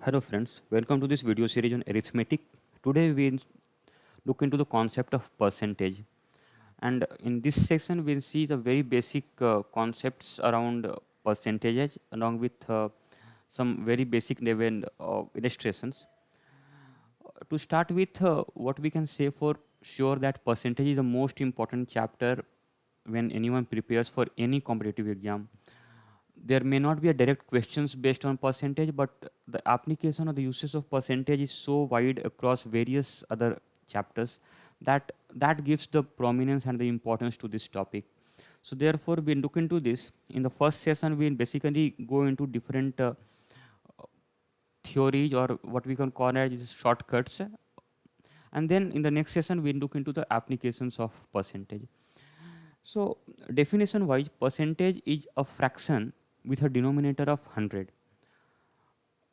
Hello friends, welcome to this video series on arithmetic. Today we look into the concept of percentage, and in this section we'll see the very basic concepts around percentages along with some very basic level illustrations. To start with, what we can say for sure that percentage is the most important chapter when anyone prepares for any competitive exam. There may not be a direct questions based on percentage, but the application or the usage of percentage is so wide across various other chapters that gives the prominence and the importance to this topic. So therefore we look into this. In the first session we basically go into different theories, or what we can call as shortcuts, and then in the next session we look into the applications of percentage. So definition wise, percentage is a fraction with a denominator of 100,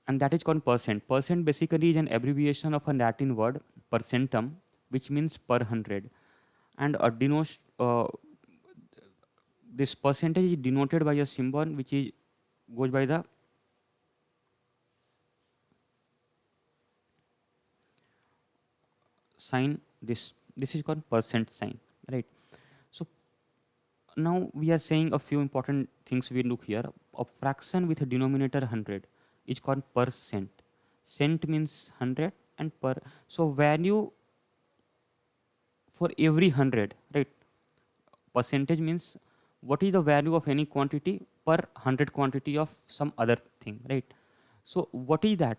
and that is called percent. Percent basically is an abbreviation of a Latin word percentum, which means per 100, and this percentage is denoted by a symbol which is goes by the sign. This is called percent sign, right? So now we are saying a few important things. We look here. A fraction with a denominator 100 is called percent. Cent means 100, and per, so value for every 100, right? Percentage means what is the value of any quantity per 100 quantity of some other thing, right? So what is that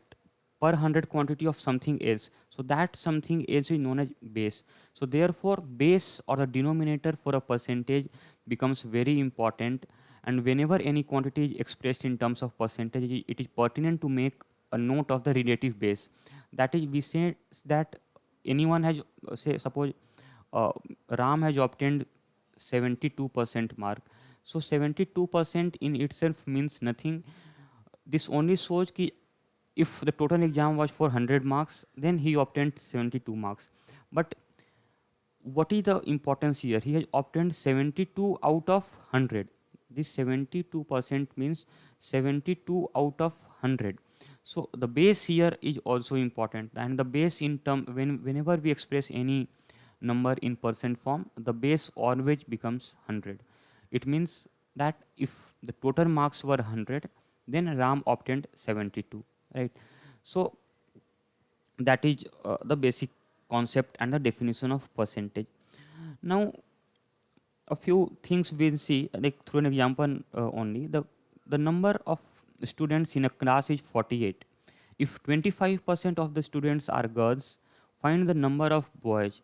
per 100 quantity of something else? So that something else is known as base. So therefore base or the denominator for a percentage becomes very important, and whenever any quantity is expressed in terms of percentage, it is pertinent to make a note of the relative base. That is, we say that anyone has, say suppose uh, Ram has obtained 72% mark. So 72% in itself means nothing. This only shows ki if the total exam was for 100 marks, then he obtained 72 marks. But what is the importance here? He has obtained 72 out of 100. This 72% means 72 out of 100. So the base here is also important, and the base in term whenever we express any number in percent form, the base always becomes 100. It means that if the total marks were 100, then Ram obtained 72, right? So that is the basic concept and the definition of percentage. Now a few things we'll see, like through an example only. The number of students in a class is 48. If 25% of the students are girls, find the number of boys.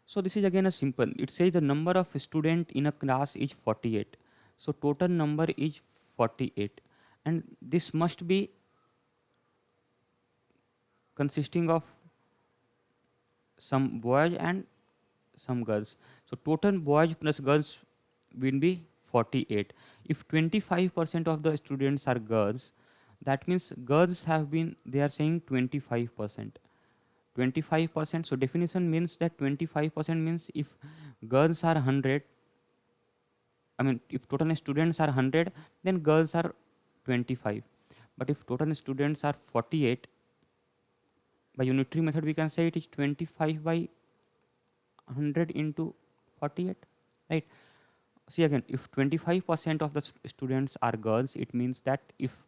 So this is again a simple. It says the number of student in a class is 48. So total number is 48, and this must be consisting of some boys and some girls. So total boys plus girls will be 48. If 25% of the students are girls, that means girls have been, they are saying 25%. 25%. So definition means that 25% means if girls are 100, I mean, if total students are 100, then girls are 25. But if total students are 48, by unitary method, we can say it is 25 by 100 into 48, right? See again, if 25% of the students are girls, it means that if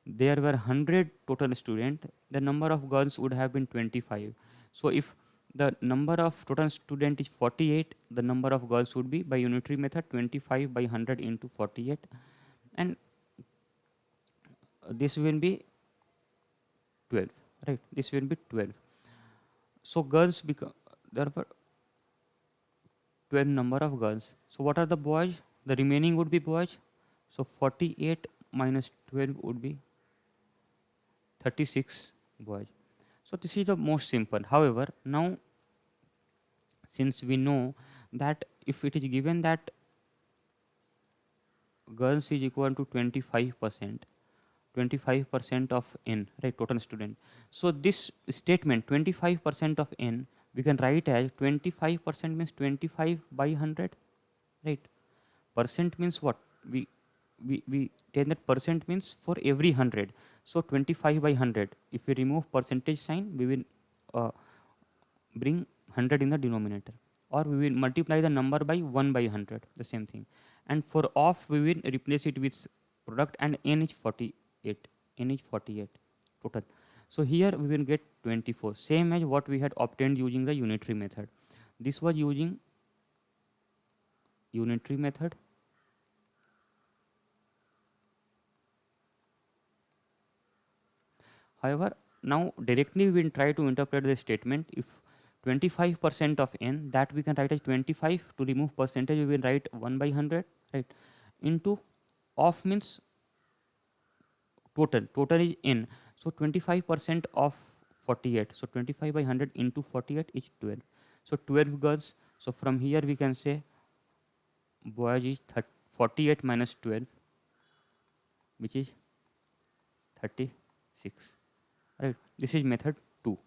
there were 100 total students, the number of girls would have been 25. So if the number of total student is 48, the number of girls would be by unitary method 25 by 100 into 48, and this will be 12, right? This will be 12. So girls become, therefore 12 number of girls. So what are the boys? The remaining would be boys. So 48 minus 12 would be 36 boys. So this is the most simple. However, now since we know that if it is given that girls is equal to 25%, 25% of n, right, total student. So this statement 25% of n, we can write as 25% means 25 by 100, right? Percent means what? We tell that percent means for every 100. So 25 by 100, if we remove percentage sign, we will uh, bring 100 in the denominator, or we will multiply the number by 1 by 100, the same thing. And for off, we will replace it with product, and n is 48, n is 48 total. So here we will get 24, same as what we had obtained using the unitary method. This was using unitary method. However, now directly we will try to interpret the statement. If 25% of n, that we can write as 25. To remove percentage, we will write 1 by 100, right? Into off means total. Total is n. So 25% of 48. So 25 by 100 into 48 is 12. So 12 girls. So from here we can say boys is 48 minus 12, which is 36. Right. This is method 2.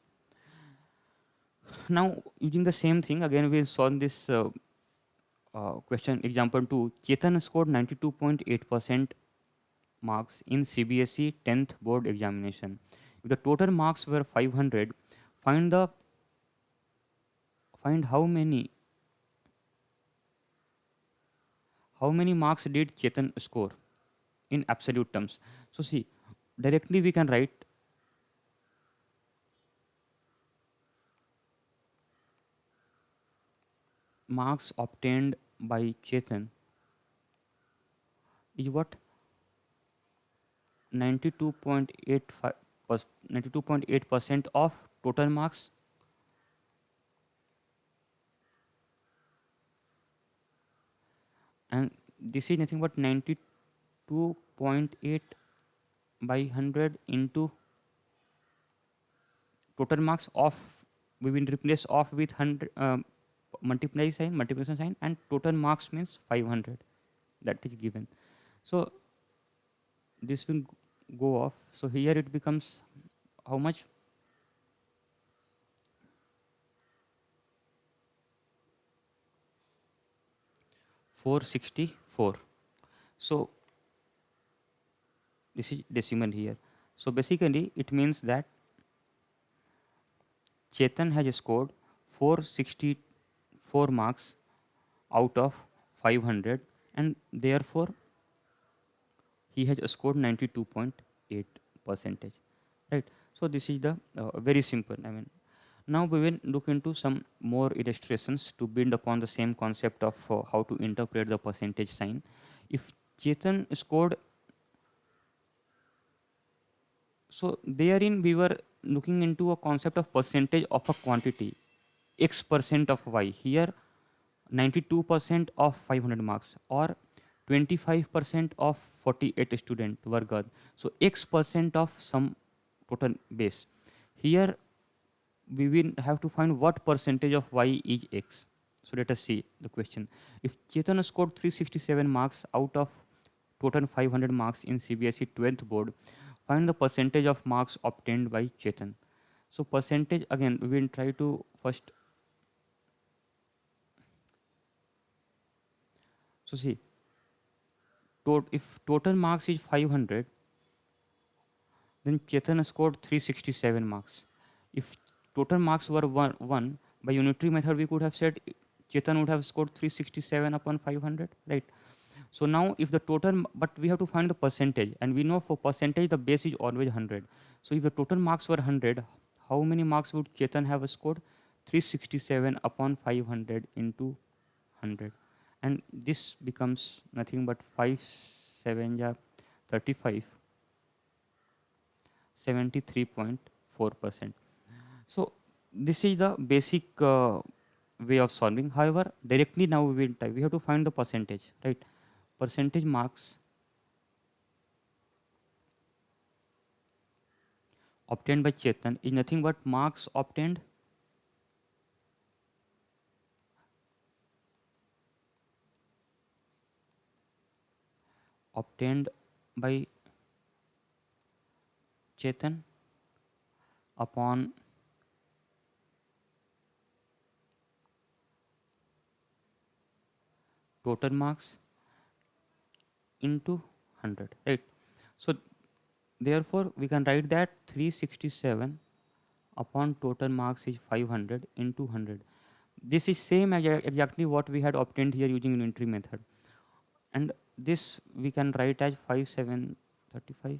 Now using the same thing again, we will solve this question example 2. Chetan scored 92.8% marks in CBSE 10th board examination. If the total marks were 500, find the find how many marks did Chetan score in absolute terms. So see, directly we can write marks obtained by Chetan is what 92.85 92.8% of total marks, and this is nothing but 92.8 by 100 into total marks of, we will replace off with 100, multiplication sign, and total marks means 500, that is given. So this will go off. So here it becomes how much? 464. So this is decimal here. So basically it means that Chetan has scored 464 marks out of 500, and therefore he has scored 92.8 percentage, right? So this is the very simple, I mean, now we will look into some more illustrations to build upon the same concept of how to interpret the percentage sign. If Chetan scored, so therein we were looking into a concept of percentage of a quantity, x percent of y. Here 92% of 500 marks, or 25% of 48 student were girl. So x percent of some total base. Here we will have to find what percentage of y is x. So let us see the question. If Chetan scored 367 marks out of total 500 marks in CBSE 12th board, find the percentage of marks obtained by Chetan. So percentage, again we will try to first. So see, if total marks is 500, then Chetan scored 367 marks. If total marks were 1, by unitary method we could have said Chetan would have scored 367 upon 500, right? So now if the total, but we have to find the percentage, and we know for percentage the base is always 100. So if the total marks were 100, how many marks would Chetan have scored? 367 upon 500 into 100. And this becomes nothing but 5 7 ja 35, 73.4%. So this is the basic way of solving. However, directly now we have to find the percentage, right? Percentage marks obtained by Chetan is nothing but marks obtained by Chetan upon total marks into 100, right? So Therefore, we can write that 367 upon total marks is 500 into 100. This is same as exactly what we had obtained here using unitary method. And this we can write as 5735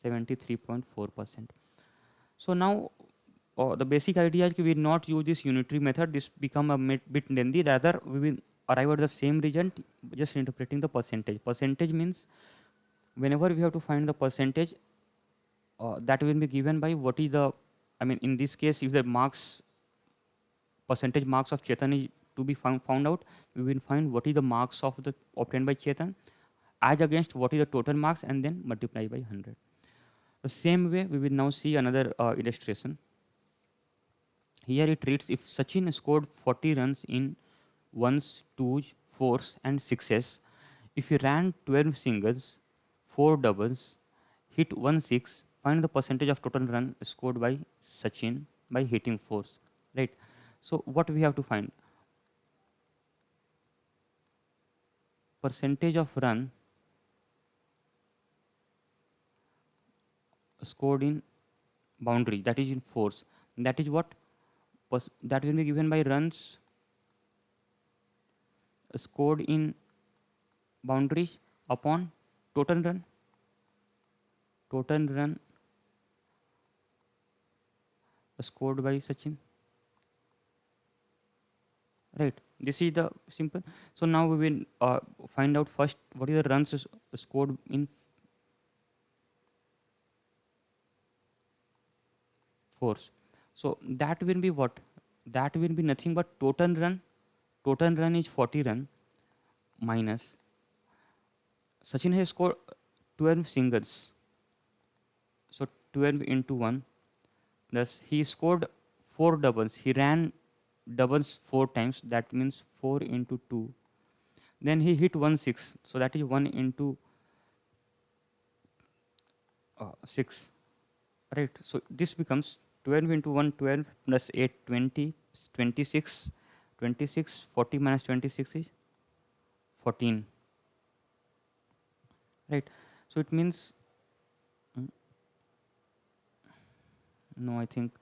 73.4%. So now the basic idea is we will not use this unitary method. This become a bit lengthy. Rather, we will arrive at the same result just interpreting the percentage. Percentage means whenever we have to find the percentage, that will be given by what is the, I mean, in this case, if the marks, percentage marks of Chetan is to be found out, we will find what is the marks of the obtained by Chetan as against what is the total marks and then multiply by 100. The same way, we will now see another illustration. Here it reads, if Sachin scored 40 runs in ones, twos, fours, and sixes, if he ran 12 singles, 4 doubles, hit 1 6, find the percentage of total run scored by Sachin by hitting fours. Right. So what we have to find? Percentage of run scored in boundary, that is in fours. That is what? That will be given by runs scored in boundaries upon total run. Total run scored by Sachin. Right. This is the simple. So now we will find out first what is the runs scored in fours. So that will be what? That will be nothing but total run. Total run is 40 run minus Sachin has scored 12 singles. So 12 into 1 plus he scored 4 doubles. He ran doubles 4 times. That means 4 into 2. Then he hit 1 6. So that is 1 into 6. Right. So this becomes 12 into 1 12 plus 8 20 26 26 40 minus 26 is 14. Right. So it means no, I think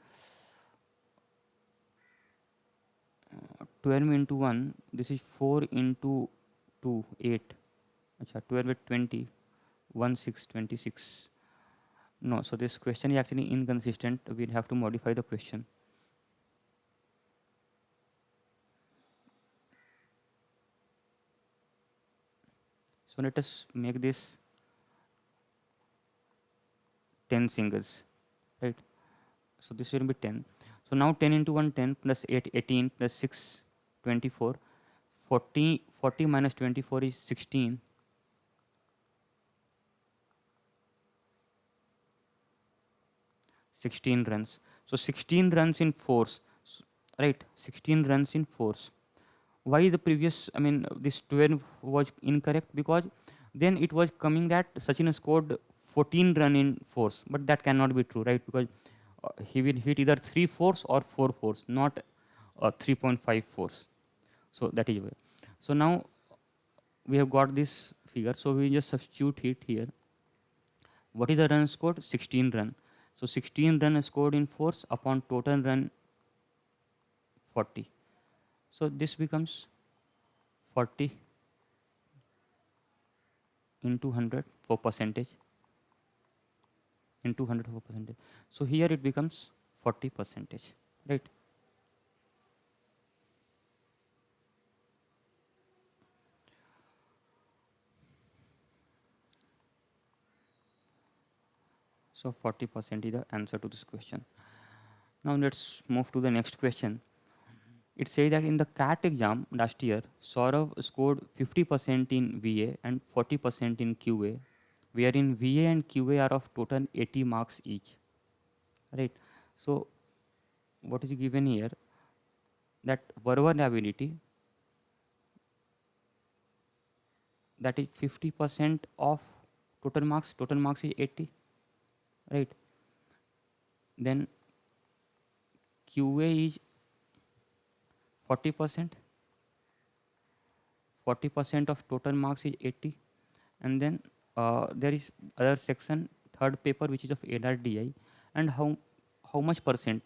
12 into 1, this is 4 into 2, 8. Achha, 12 with 20, 1, 6, 26. No, so this question is actually inconsistent. We'll have to modify the question. So let us make this 10 singles, right? So this will be 10. So now 10 into 1, 10 plus 8, 18 plus 6, 24. 40 minus 24 is 16. 16 runs. So 16 runs in fours, right? 16 runs in fours. Why the previous, I mean, this 12 was incorrect? Because then it was coming that Sachin scored 14 run in fours, but that cannot be true, right? Because he will hit either 3 fours or 4 fours, not 3.5 fours. So that is why. So now we have got this figure. So we just substitute it here. What is the run scored? 16 run. So 16 run scored in fours upon total run 40. So this becomes 40 into 100 for percentage into 100 for percentage. So here it becomes 40 percentage, right? So 40% is the answer to this question. Now let's move to the next question. It says that in the CAT exam last year, Saurav scored 50% in VA and 40% in QA, wherein VA and QA are of total 80 marks each, right? So what is given here? That verbal ability, that is 50% of total marks is 80, right? Then QA is 40%, 40% of total marks is 80, and then there is other section, third paper, which is of NRDI, and how much percent.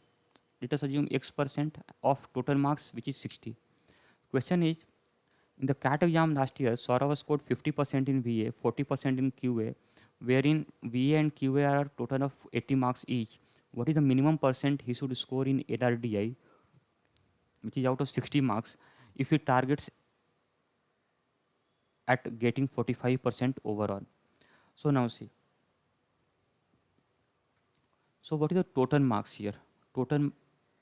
Let us assume X% of total marks, which is 60. Question is, in the CAT exam last year, Saurav scored 50% in VA, 40% in QA, wherein VA and QA are total of 80 marks each. What is the minimum percent he should score in NRDI, which is out of 60 marks, if he targets at getting 45% overall? So now see. So what is the total marks here? Total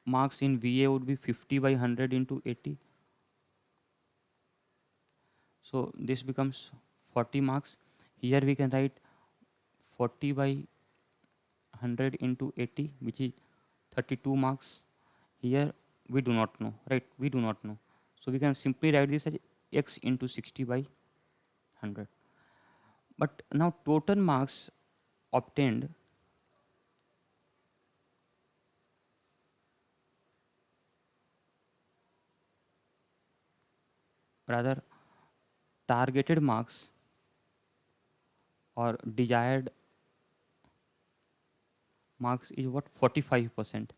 marks in VA would be 50 by 100 into 80. So this becomes 40 marks. Here we can write 40 by 100 into 80, which is 32 marks. Here we do not know, right? We do not know. So we can simply write this as x into 60 by 100. But now total marks obtained, rather targeted marks or desired marks is what? 45%.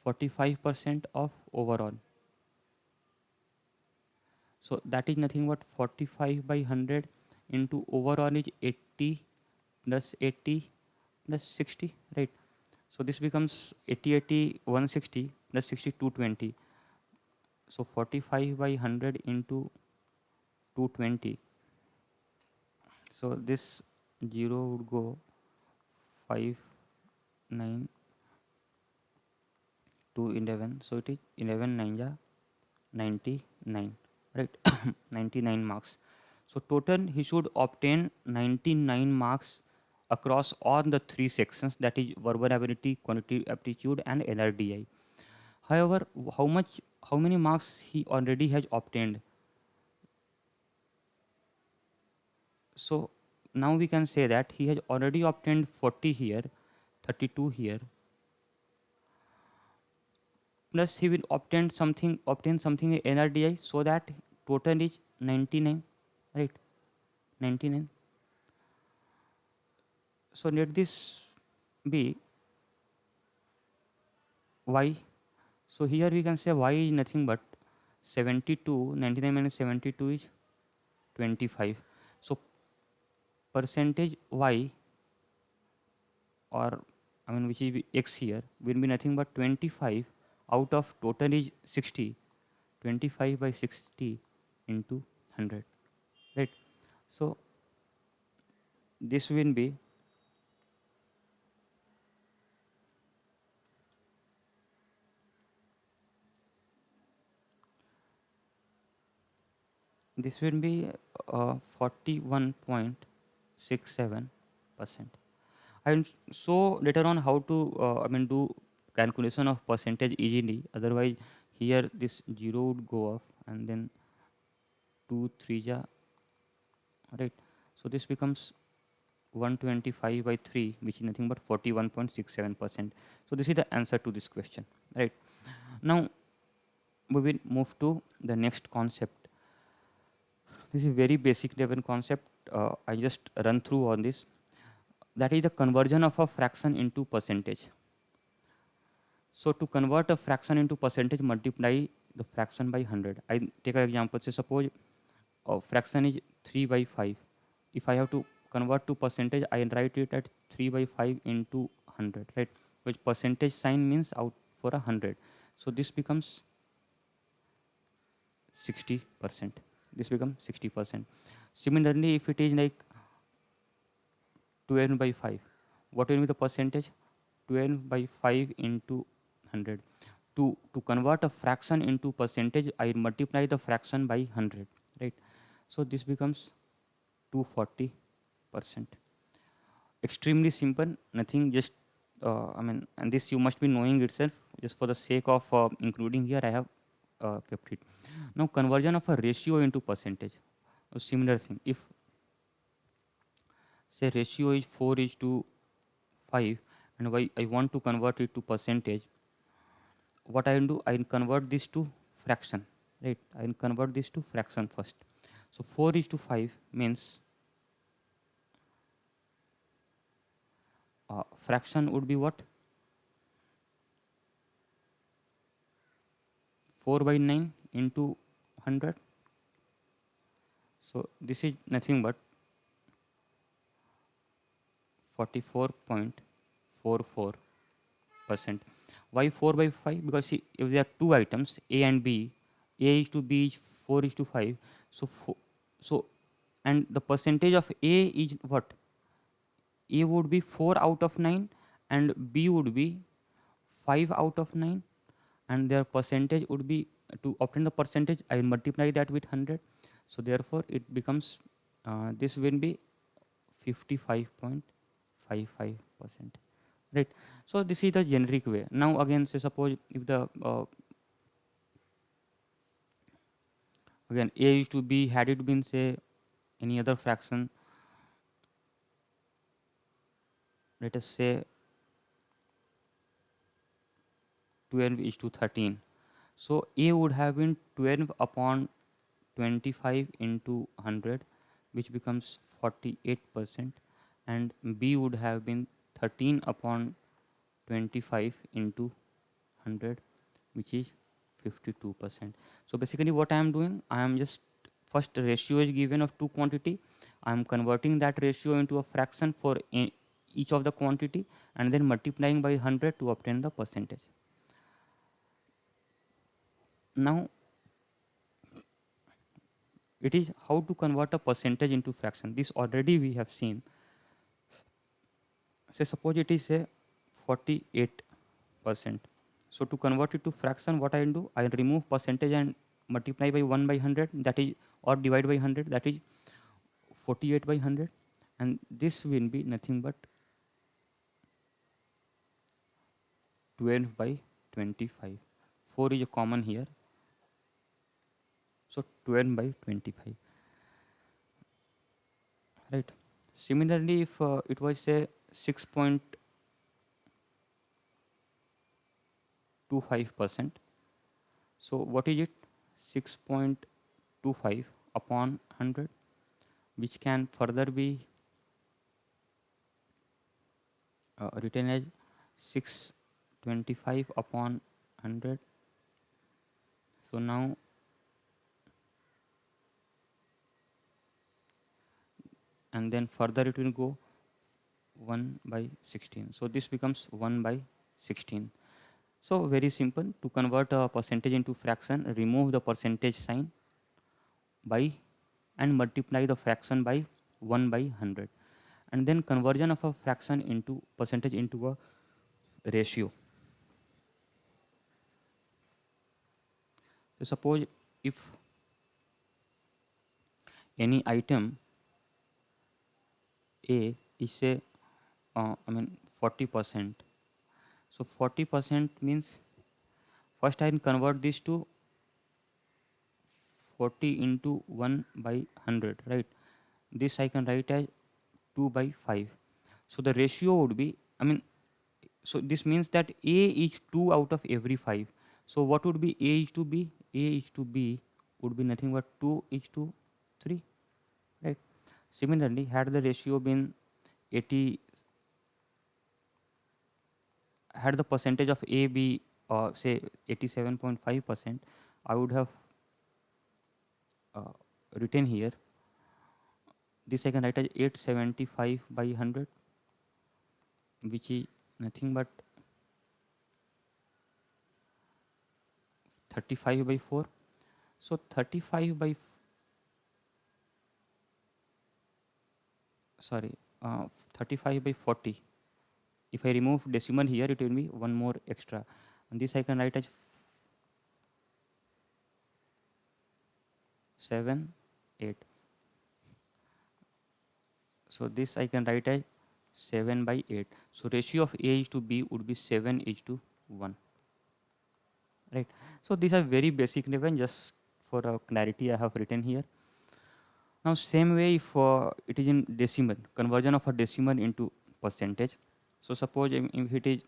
45% of overall. So that is nothing but 45 by 100 into overall is 80 plus 80 plus 60, right? So this becomes 80 80 160 plus 60 220. So 45 by 100 into 220. So this 0 would go 5 9 to 11. So it is 11 9 ja 99, right? 99 marks. So total he should obtain 99 marks across all the three sections, that is verbal ability, cognitive aptitude, and NRDI. However, how many marks he already has obtained? So now we can say that he has already obtained 40 here, 32 here, plus he will obtain something in NRDI, so that total is 99, right? 99. So let this be y. So here we can say y is nothing but 72, 99 minus 72 is 25. So percentage y, or I mean which is x here, will be nothing but 25 out of total is 60. 25 by 60 into 100, right? So this will be, this will be 41.67%. And so later on how to do calculation of percentage easily. Otherwise here this 0 would go off, and then 2 3 ja, right? So this becomes 125 by 3, which is nothing but 41.67%. So this is the answer to this question, right? Now we will move to the next concept. This is very basic level concept. I just run through on this. That is the conversion of a fraction into percentage. So to convert a fraction into percentage, multiply the fraction by 100. I take an example. Say suppose a fraction is 3 by 5. If I have to convert to percentage, I write it at 3 by 5 into 100, right? Which percentage sign means out for 100. So this becomes 60%. This becomes 60%. Similarly, if it is like 12 by 5, what will be the percentage? 12 by 5 into 100. To convert a fraction into percentage, I multiply the fraction by 100, right? So this becomes 240%. Extremely simple, nothing, just and this you must be knowing itself. Just for the sake of including here, I have kept it. Now conversion of a ratio into percentage, a similar thing. If say ratio is 4 is to 5, and why I want to convert it to percentage, what I will do, I will convert this to fraction, right? I will convert this to fraction first. So 4 is to 5 means fraction would be what? 4 by 9 into 100. So this is nothing but 44.44%. Why 4 by 5? Because see, if there are two items A and B, A is to B is 4 is to 5. So so and the percentage of A is what? A would be 4 out of 9 and B would be 5 out of 9, and their percentage would be, to obtain the percentage I multiply that with 100. So therefore it becomes this will be 55.55%, right? So this is the generic way. Now again, say suppose if the again A is to B, had it been say any other fraction, let us say 12 is to 13. So A would have been 12 upon 25 into 100, which becomes 48%, and B would have been 13 upon 25 into 100, which is 52%. So basically what I am doing, I am just, first ratio is given of two quantity, I am converting that ratio into a fraction for each of the quantity, and then multiplying by 100 to obtain the percentage. Now it is how to convert a percentage into fraction. This already we have seen. Say suppose it is a 48%. So to convert it to fraction, what I do, I remove percentage and multiply by 1 by 100, that is, or divide by 100, that is 48 by 100, and this will be nothing but 12 by 25. 4 is a common here, so 12 by 25, right? Similarly, if it was say 6.25%, so what is it? 6.25 upon 100, which can further be written as 625 upon 100. So now and then further it will go 1 by 16. So this becomes 1 by 16. So very simple. To convert a percentage into fraction, remove the percentage sign by and multiply the fraction by 1 by 100, and then conversion of a fraction into percentage into a ratio. So suppose if any item A is say 40%. So 40% means first I can convert this to 40 into 1 by 100, right? This I can write as 2 by 5. So the ratio would be, so this means that A is 2 out of every 5. So what would be A is to B? A is to B would be nothing but 2 is to 3, right? Similarly, had the ratio been 80, had the percentage of A be say 87.5%, I would have uh, written here, this I can write as 875 by 100, which is nothing but 35 by 4. So 35 by sorry 35 by 40. If I remove decimal here, it will be one more extra, and this I can write as 7 8. So this I can write as 7 by 8. So ratio of A is to B would be 7 is to 1, right? So these are very basic level, just for clarity I have written here. Now same way, if it is in decimal, conversion of a decimal into percentage. So suppose if it is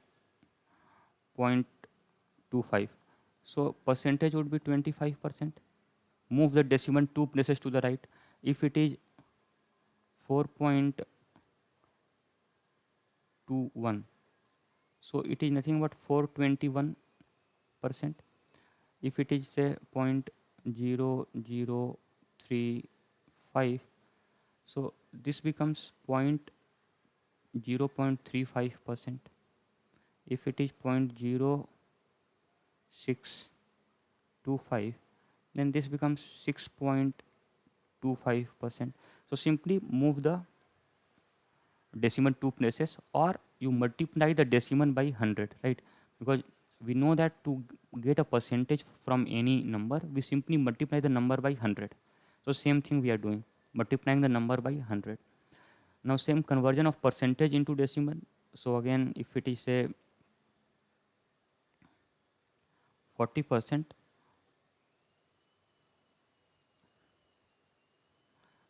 0.25, so percentage would be 25%. Move the decimal two places to the right. If it is 4.25, 421. So it is nothing but 421%. If it is say 0.0035, so this becomes 0.35%. If it is 0.0625, then this becomes 6.25%. So simply move the decimal two places, or you multiply the decimal by 100, right? Because we know that to get a percentage from any number, we simply multiply the number by 100. So same thing we are doing, multiplying the number by 100. Now same conversion of percentage into decimal. So again, if it is say 40%,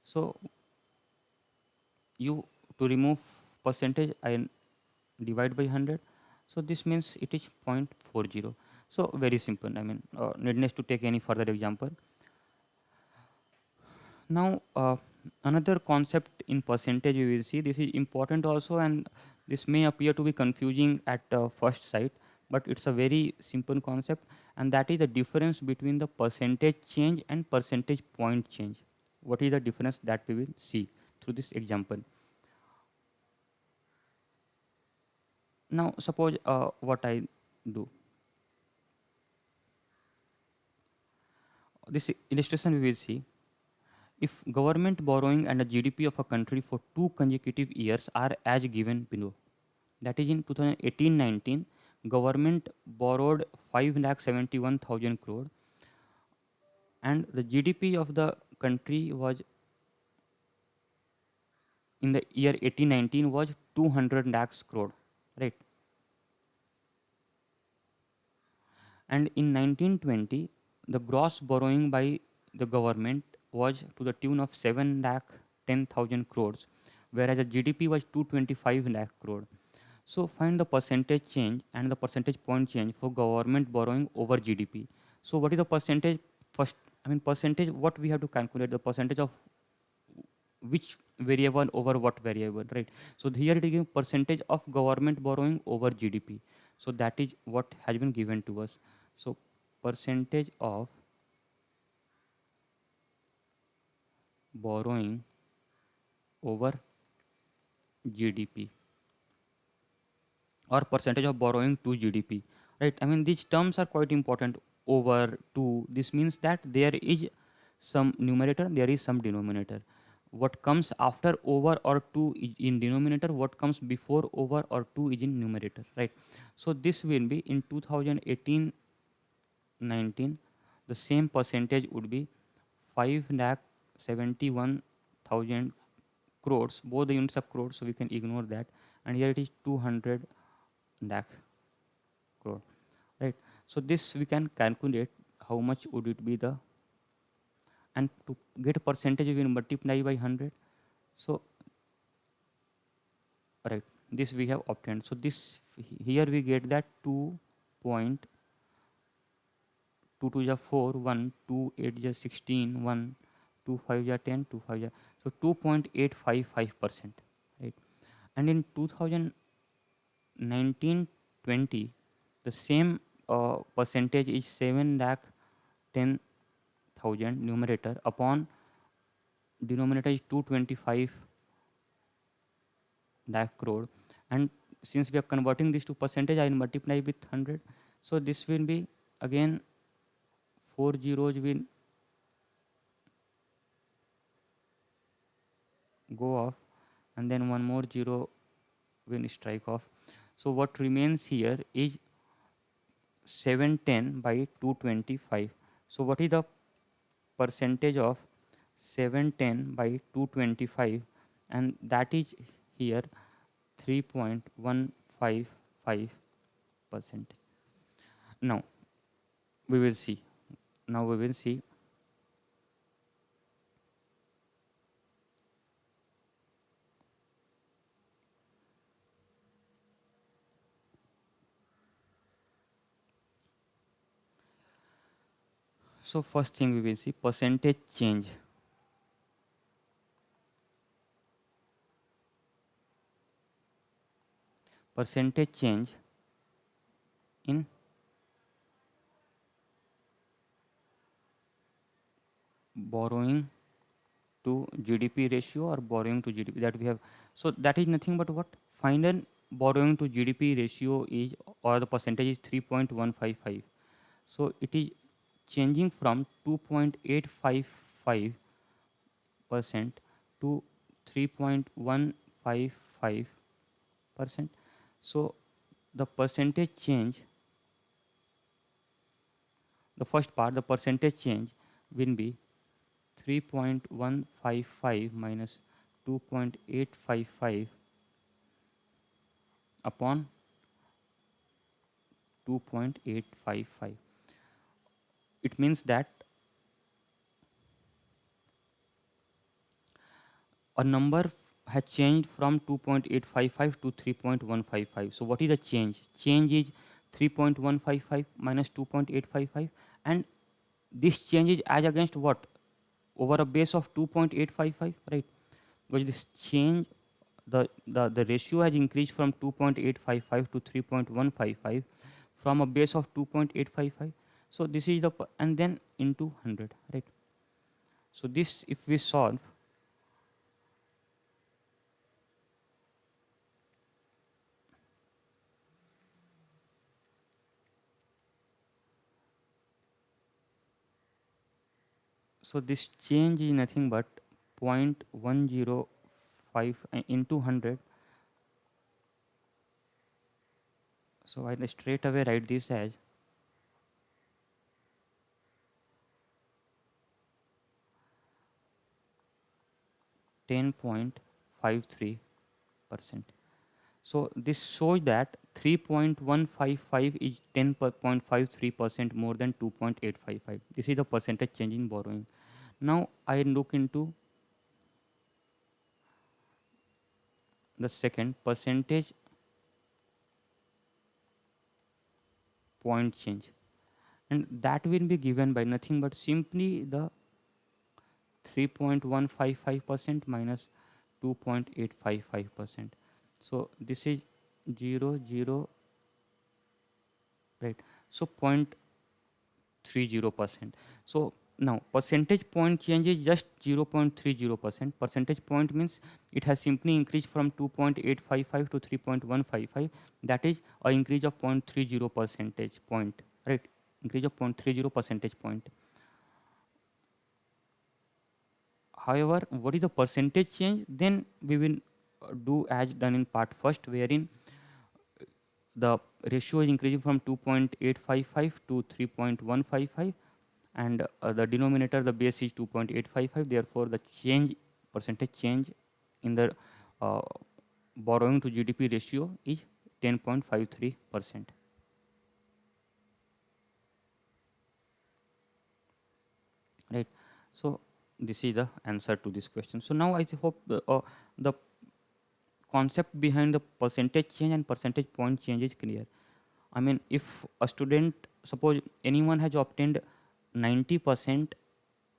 so you, to remove percentage, I divide by 100. So this means it is 0.40. So very simple, I mean, needless to take any further example. Now another concept in percentage we will see, this is important also, and this may appear to be confusing at first sight, but it's a very simple concept, and that is the difference between the percentage change and percentage point change. What is the difference, that we will see through this example. Now suppose what I do, this illustration we will see, if government borrowing and the GDP of a country for 2 consecutive years are as given below. That is, in 2018-19, government borrowed 5,71,000 crore, and the GDP of the country was in the year 18-19 was 200 lakhs crore, right? And in 1920, the gross borrowing by the government was to the tune of 7 lakh 10,000 crores, whereas the GDP was 225 lakh crore. So find the percentage change and the percentage point change for government borrowing over GDP. So what is the percentage? First, I mean, percentage, what we have to calculate, the percentage of which variable over what variable, right? So here it is given percentage of government borrowing over GDP. So that is what has been given to us. So percentage of borrowing over GDP, or percentage of borrowing to GDP, right? I mean, these terms are quite important. Over to, this means that there is some numerator, there is some denominator. What comes after over or to is in denominator, what comes before over or to is in numerator, right? So this will be in 2018-19, the same percentage would be 5 lakh 71,000 crores, both the units of crores, so we can ignore that. And here it is 200 lakh crore, right? So this we can calculate how much would it be the, and to get a percentage we will multiply by 100. So right, this we have obtained. So this here we get that 2.22 is 4, 1, 2, 8 is 16, 1, 2, 5 is 10, 2, 5 is, so 2.855%, right? And in 2019-20, the same percentage is 7 lakh 10,000 numerator upon denominator is 225 lakh crore, and since we are converting this to percentage, I will multiply with 100. So this will be again 4 zeros will go off, and then one more zero will strike off. So what remains here is 710 by 225. So what is the percentage of 710 by 225? And that is here 3.155%. Now we will see. Now we will see. So first thing we will see, percentage change. percentage change in borrowing to GDP ratio or borrowing to GDP that we have. So that is nothing but what? Final borrowing to GDP ratio is, or the percentage is 3.155. So it is changing from 2.855% to 3.155%. So the percentage change, the first part, the percentage change will be 3.155 minus 2.855 upon 2.855. It means that a number has changed from 2.855 to 3.155. So what is the change? Change is 3.155 minus 2.855, and this change is as against what? Over a base of 2.855, right? Because this change, the ratio has increased from 2.855 to 3.155 from a base of 2.855. So this is the and then into 100, right? So this, if we solve, so this change is nothing but 0.105 into 100. So I straight away write this as 10.53%. So this shows that 3.155 is 10.53% more than 2.855. This is the percentage change in borrowing. Now I look into the second percentage point change, and that will be given by nothing but simply the 3.155% minus 2.855%. So this is 0 0, right? So 0.30%. So now percentage point change is just 0.30%. Percentage point means it has simply increased from 2.855 to 3.155. That is a increase of 0.30 percentage point, right? Increase of 0.30 percentage point. However, what is the percentage change? Then we will do as done in part first, wherein the ratio is increasing from 2.855 to 3.155, and the denominator, the base is 2.855. Therefore, the change, percentage change in the uh, borrowing to GDP ratio is 10.53%. Right. So this is the answer to this question. So now I hope the concept behind the percentage change and percentage point change is clear. I mean, if a student, suppose anyone has obtained 90%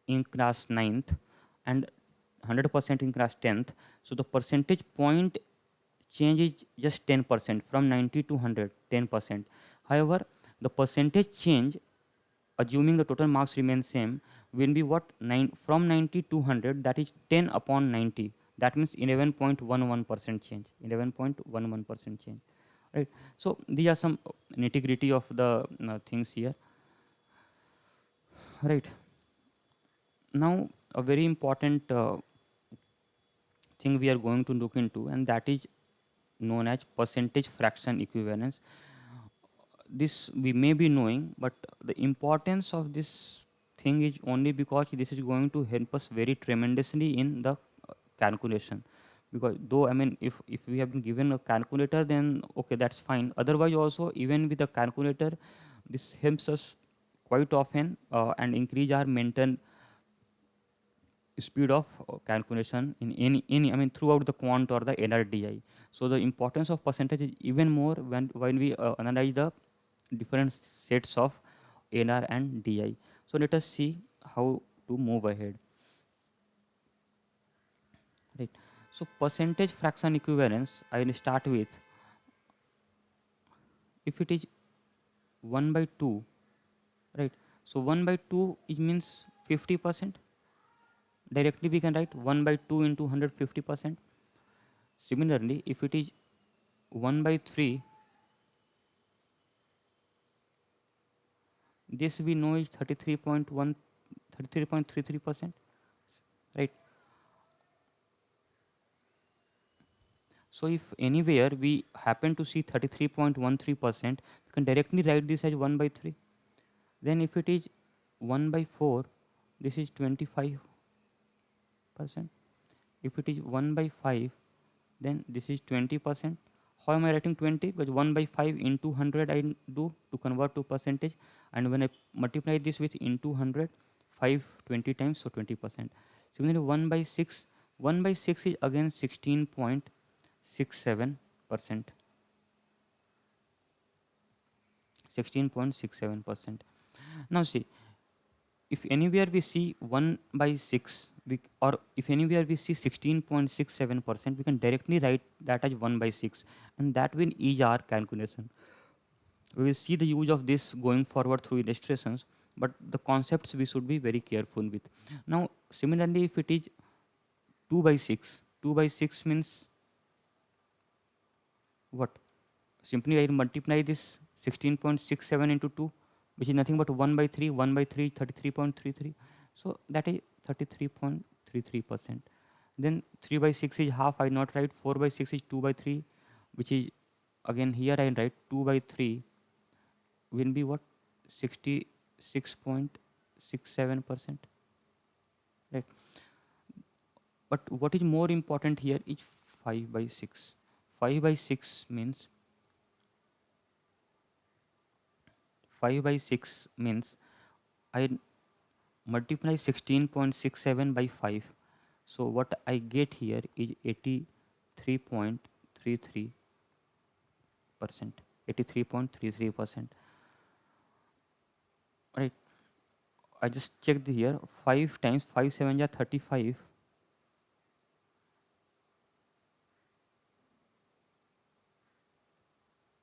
in class ninth and 100% in class 10th, so the percentage point change is just 10% from 90 to 100, 10%. However, the percentage change, assuming the total marks remain same, will be what? 9 from 90 to 100, that is 10 upon 90. That means 11.11% change. 11.11% change. Right. So these are some nitty gritty of the things here. Right. Now a very important thing we are going to look into, and that is known as percentage fraction equivalence. This we may be knowing, but the importance of this thing is only because this is going to help us very tremendously in the calculation. Because though, I mean, if we have been given a calculator, then okay, that's fine. Otherwise also, even with a calculator, this helps us quite often and increase our mental speed of calculation in any, I mean, throughout the quant or the NRDI. So the importance of percentage is even more when we analyze the different sets of NR and DI. So let us see how to move ahead. Right. So percentage fraction equivalence, I will start with if it is 1 by 2, right? So 1 by 2 it means 50%. Directly we can write 1 by 2 into 150%. Similarly, if it is 1 by 3, this we know is 33.33%, right? So if anywhere we happen to see 33.13%, we can directly write this as 1 by 3. Then if it is 1 by 4, this is 25%. If it is 1 by 5, then this is 20%. How am I writing 20? Because 1 by 5 into 100 I do to convert to percentage, and when I multiply this with into 100, 5 20 times, so 20%. Similarly 1 by 6, 1 by 6 is again 16.67%. 16.67%. Now see, if anywhere we see 1 by 6, or if anywhere we see 16.67%, we can directly write that as 1 by 6, and that will ease our calculation. We will see the use of this going forward through illustrations, but the concepts we should be very careful with. Now similarly, if it is 2 by 6, 2 by 6 means what? Simply I multiply this 16.67 into 2, which is nothing but 1 by 3. 1 by 3 33.33, so that is 33.33%. Then 3 by 6 is half, I not write. 4 by 6 is 2 by 3, which is again here I write 2 by 3 will be what? 66.67%, right? But what is more important here is 5 by 6. 5 by 6 means 5 by 6 means I multiply 16.67 by 5. So what I get here is 83.33%. 83.33%. Right. I just checked here. 5 times 5 7 are 35.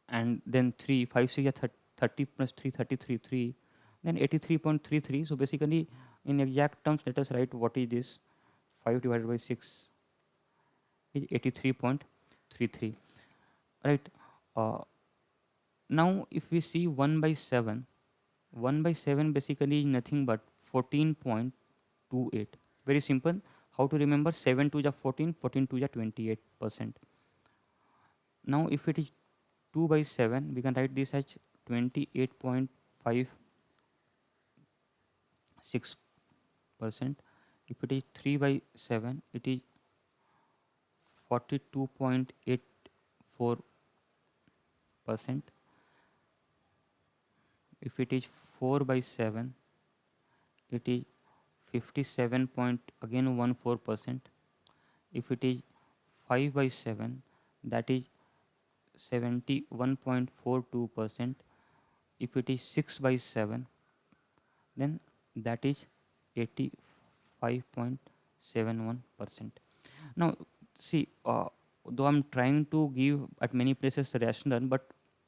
And then 3, 5 6 are 30 plus 3, 33, 3. Then 83.33. So basically, in exact terms, let us write what is this. 5 divided by 6 is 83.33. Right. Uh, Now, if we see 1 by 7, 1 by 7 basically is nothing but 14.28. Very simple. How to remember? 7 to the 14, 14 to the 28%. Now, if it is 2 by 7, we can write this as 28.56%. If it is 3 by 7, it is 42.84%. If it is 4 by 7, it is 57 point again 14%. If it is 5 by 7, that is 71.42%. If it is 6 by 7, then that is 85.71%. Now see, though I'm trying to give at many places rational, but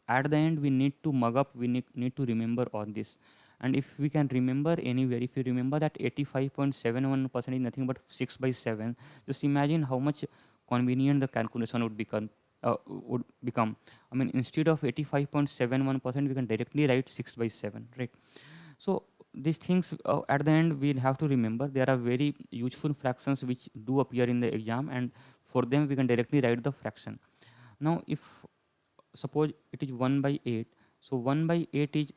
at the end we need to mug up, we need to remember all this. And if we can remember anywhere, if you remember that 85.71% is nothing but 6 by 7, just imagine how much convenient the calculation would become. I mean, instead of 85.71%, we can directly write 6 by 7, right? So these things, at the end we'll have to remember. There are very useful fractions which do appear in the exam, and for them we can directly write the fraction. Now if suppose it is 1 by 8, so 1 by 8 is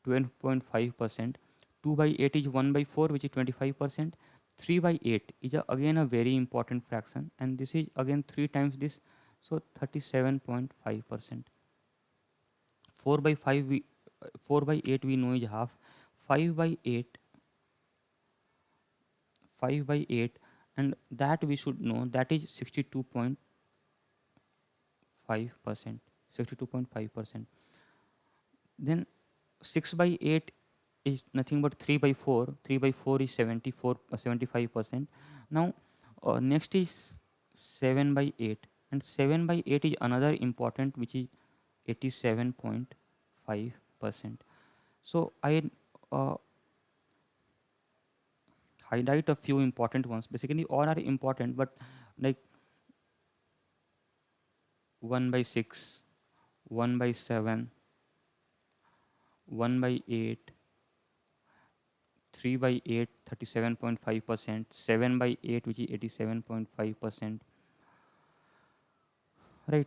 12.5%. 2 by 8 is 1 by 4, which is 25%. 3 by 8 is again a very important fraction, and this is again 3 times this, so 37.5%. 4 by 5 we 4 by 8 we know is half. 5 by 8, 5 by 8, and that we should know, that is 62.5%. 62.5%. Then 6 by 8 is nothing but 3 by 4. 3 by 4 is 75%. Now next is 7 by 8, and 7 by 8 is another important, which is 87.5%. So I uh, highlight a few important ones. Basically all are important, but like 1 by 6, 1 by 7, 1 by 8, 3 by 8, 37.5%, 7 by 8, which is 87.5%, right?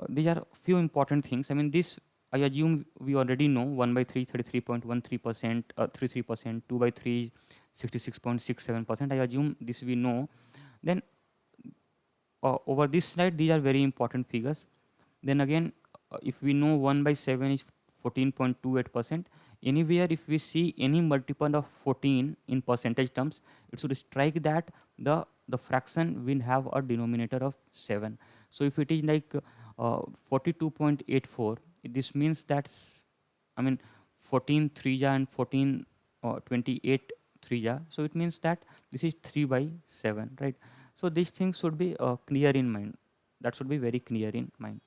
These are few important things. I mean, this I assume we already know. 1 by 3, 33.13%, 33%, 2 by 3, 66.67%. I assume this we know. Then over this slide, these are very important figures. Then again, if we know 1 by 7 is 14.28%, anywhere if we see any multiple of 14 in percentage terms, it should strike that the fraction will have a denominator of 7. So if it is like 42.84, this means that, I mean, 14 3 and 14 28 3, so it means that this is 3 by 7, right? So these things should be clear in mind. That should be very clear in mind,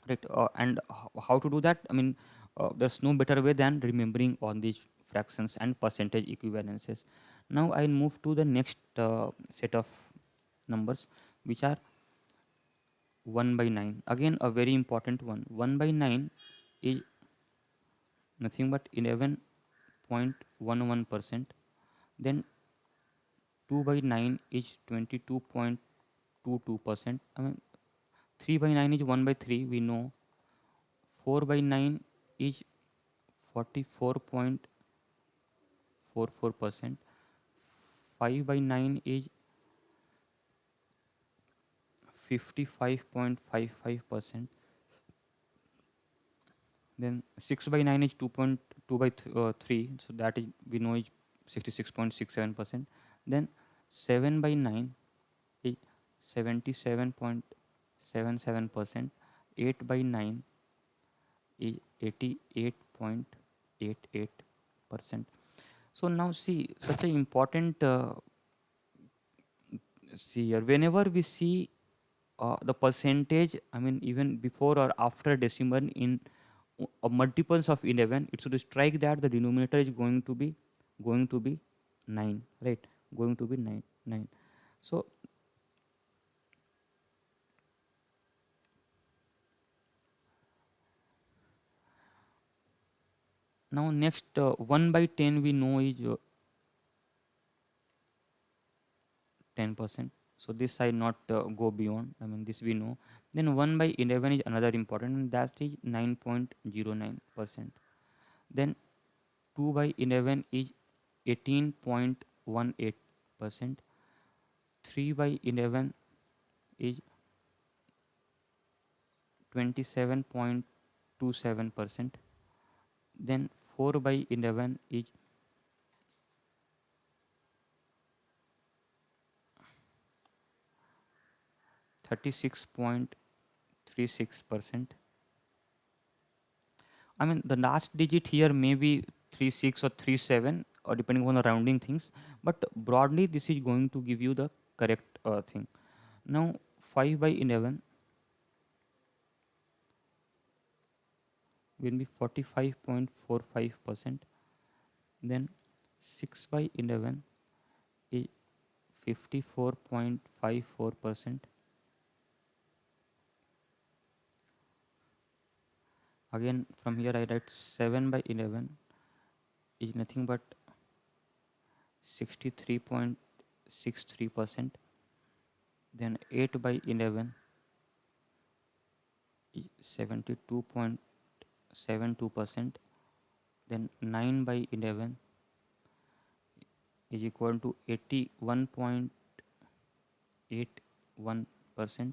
right? And how to do that? I mean, there's no better way than remembering all these fractions and percentage equivalences. Now I move to the next set of numbers, which are 1 by 9. Again, a very important one. 1 by 9 is nothing but 11.11%. Then 2 by 9 is 22.22%. I mean, 3 by 9 is 1 by 3, we know. 4 by 9 is 44.44%. 5 by 9 is 55.55%. Then 6 by 9 is 2.2 by 3, so that is we know is 66.67%. Then 7 by 9 is 77.77%. 8 by 9 is 88.88%. So now see, such an important see here, whenever we see the percentage, I mean, even before or after decimal in multiples of 11, it should strike that the denominator is going to be 9, right? Going to be 9. So now next, 1 by 10 we know is 10%. So this I not go beyond. I mean, this we know. Then 1 by 11 is another important, and that is 9.09%. Then 2 by 11 is 18.18%. 3 by 11 is 27.27%. Then 4 by 11 is 36.36%. I mean, the last digit here may be 36 or 37, or depending on the rounding things, but broadly this is going to give you the correct thing. Now 5 by 11 will be 45.45%. Then 6 by 11 is 54.54%. Again, from here I write 7 by 11 is nothing but 63.63%. Then 8 by 11 is 72.72%. Then 9 by 11 is equal to 81.81%.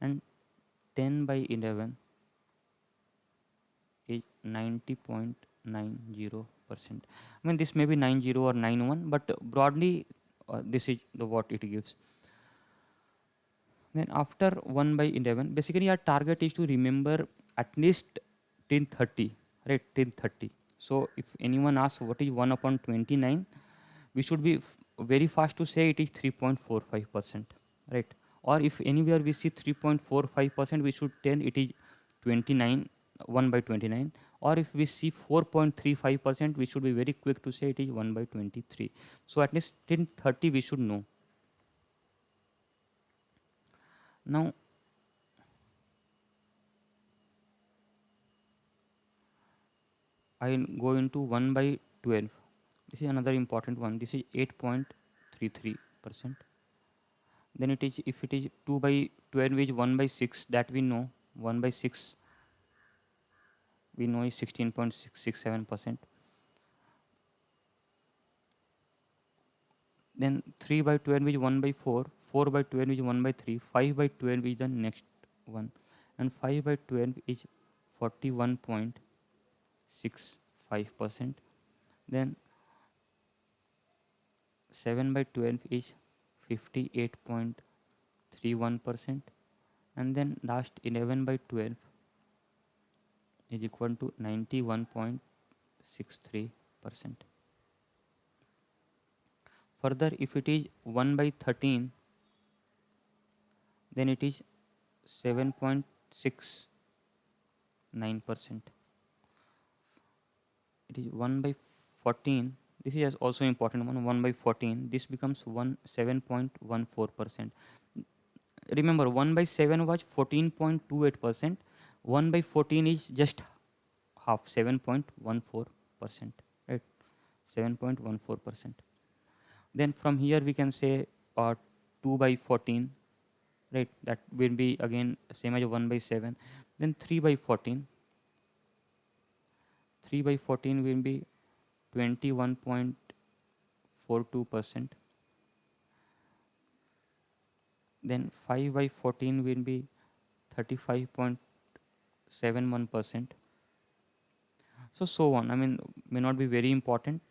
And 10 by 11 is 90.90%. I mean, this may be 90 or 91, but broadly this is the what it gives. Then after 1 by 11, basically our target is to remember at least 1030, right? 1030. So if anyone asks what is 1 upon 29, we should be very fast to say it is 3.45%, right? Or if anywhere we see 3.45%, we should tell it is 29, 1 by 29. Or if we see 4.35%, we should be very quick to say it is 1 by 23. So at least till 30 we should know. Now I go into 1 by 12. This is another important one. This is 8.33%. Then it is, if it is 2 by 12 is 1 by 6, that we know. 1 by 6 we know is 16.667%. Then 3 by 12 is 1 by 4, 4 by 12 is 1 by 3, 5 by 12 is the next one, and 5 by 12 is 41.65%. Then 7 by 12 is 58.31%, and then last 11 by 12 is equal to 91.63%. Further, if it is 1 by 13, then it is 7.69%. It is 1 by 14. This is also important one. 1 by 14. This becomes 7.14%. Remember, 1 by 7 was 14.28%. 1 by 14 is just half, 7.14%. Right? 7.14%. Then from here we can say 2 by 14. Right? That will be again same as 1 by 7. Then 3 by 14. 3 by 14 will be 21.42%. Then 5 by 14 will be 35.71%. So on. I mean, may not be very important.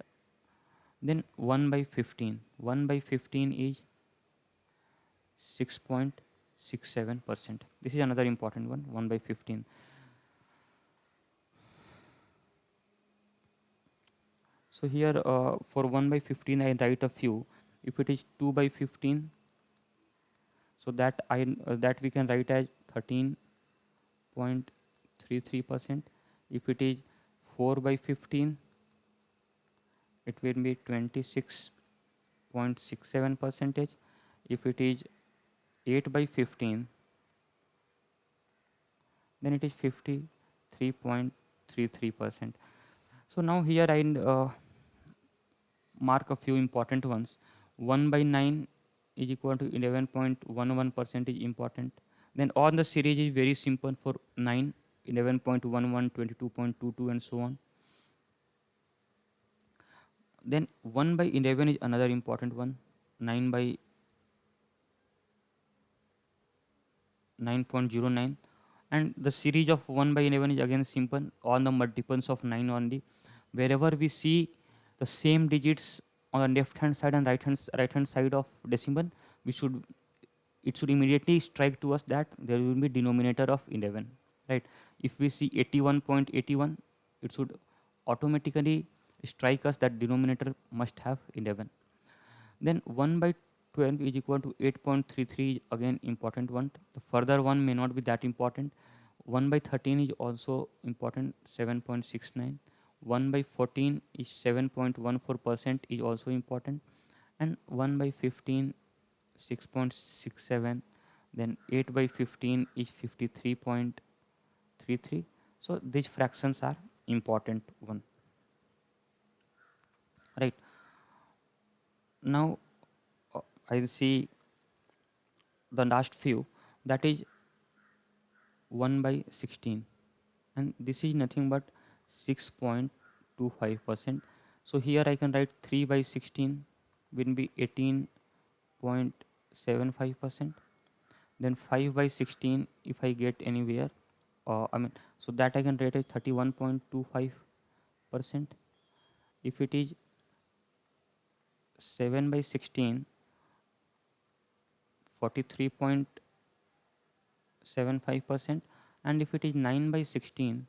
Then 1 by 15. 1 by 15 is 6.67%. This is another important one. 1 by 15. So here for 1 by 15 I write a few. If it is 2 by 15, so that that we can write as 13.33%. If it is 4 by 15, it will be 26.67%. If it is 8 by 15, then it is 53.33%. So now here I mark a few important ones. 1 by 9 is equal to 11.11% is important. Then all the series is very simple for 9, 11.11, 22.22 and so on. Then 1 by 11 is another important one. 9 by 9.09, and the series of 1 by 11 is again simple, all the multiples of 9 only. Wherever we see the same digits on the left hand side and right hand side of decimal, we should it should immediately strike to us that there will be denominator of 11, right? If we see 81.81, it should automatically strike us that denominator must have 11. Then 1 by 12 is equal to 8.33, again important one. The further one may not be that important. 1 by 13 is also important, 7.69. 1 by 14 is 7.14% is also important. And 1 by 15, 6.67. Then 8 by 15 is 53.33. So these fractions are important one. Right. Now I'll see the last few, that is 1 by 16, and this is nothing but 6.25%. So here I can write 3 by 16 will be 18.75%. Then 5 by 16, if I get anywhere, so that I can write as 31.25%. If it is 7 by 16, 43.75%, and if it is 9 by 16,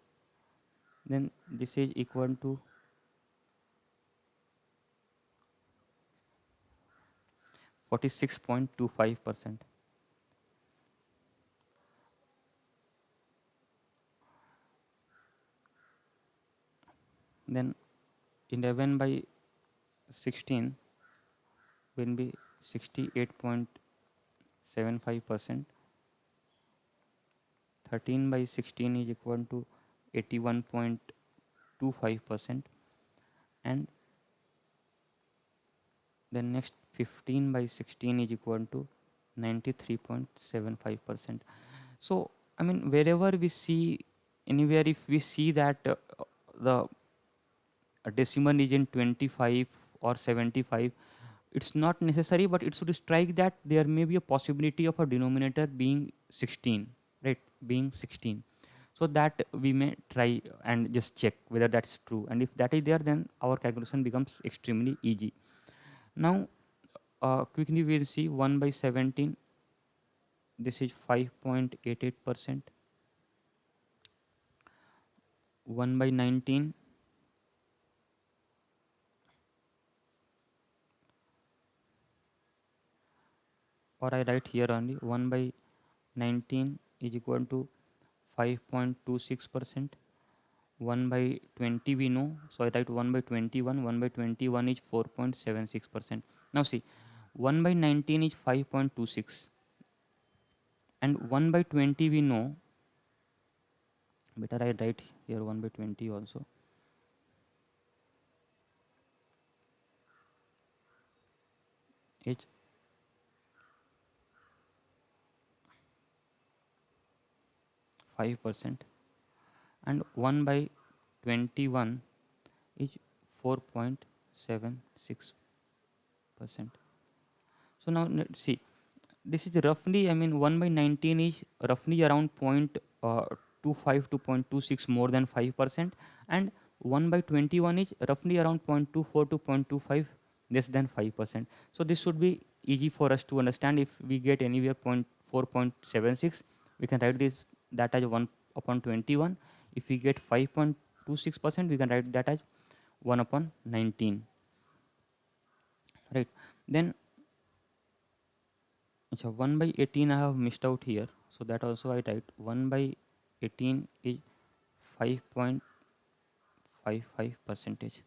then this is equal to 46.25%. Then 11 by 16 will be 68.75%. 13 by 16 is equal to 81.25%. And then next 15 by 16 is equal to 93.75%. So I mean, wherever we see, anywhere if we see that the decimal is in 25 or 75, it's not necessary, but it should strike that there may be a possibility of a denominator being 16, right, being 16, so that we may try and just check whether that's true, and if that is there, then our calculation becomes extremely easy. Now quickly we'll see 1 by 17, this is 5.88%. 1 by 19, or I write here only 1 by 19 is equal to 5.26%. 1 by 20 we know, so I write 1 by 21. 1 by 21 is 4.76%. Now see, 1 by 19 is 5.26, and 1 by 20 we know, better I write here 1 by 20 also. Is 5%, and 1 by 21 is 4.76%. So now let's see, this is roughly, I mean, 1 by 19 is roughly around 0.25 to 0.26 more than 5%, and 1 by 21 is roughly around 0.24 to 0.25 less than 5%. So this should be easy for us to understand. If we get anywhere 0.4, 0.76, we can write this that as 1 upon 21. If we get 5.26%, we can write that as 1 upon 19, right? Then so 1 by 18 I have missed out here, so that also I write 1 by 18 is 5.55 percentage.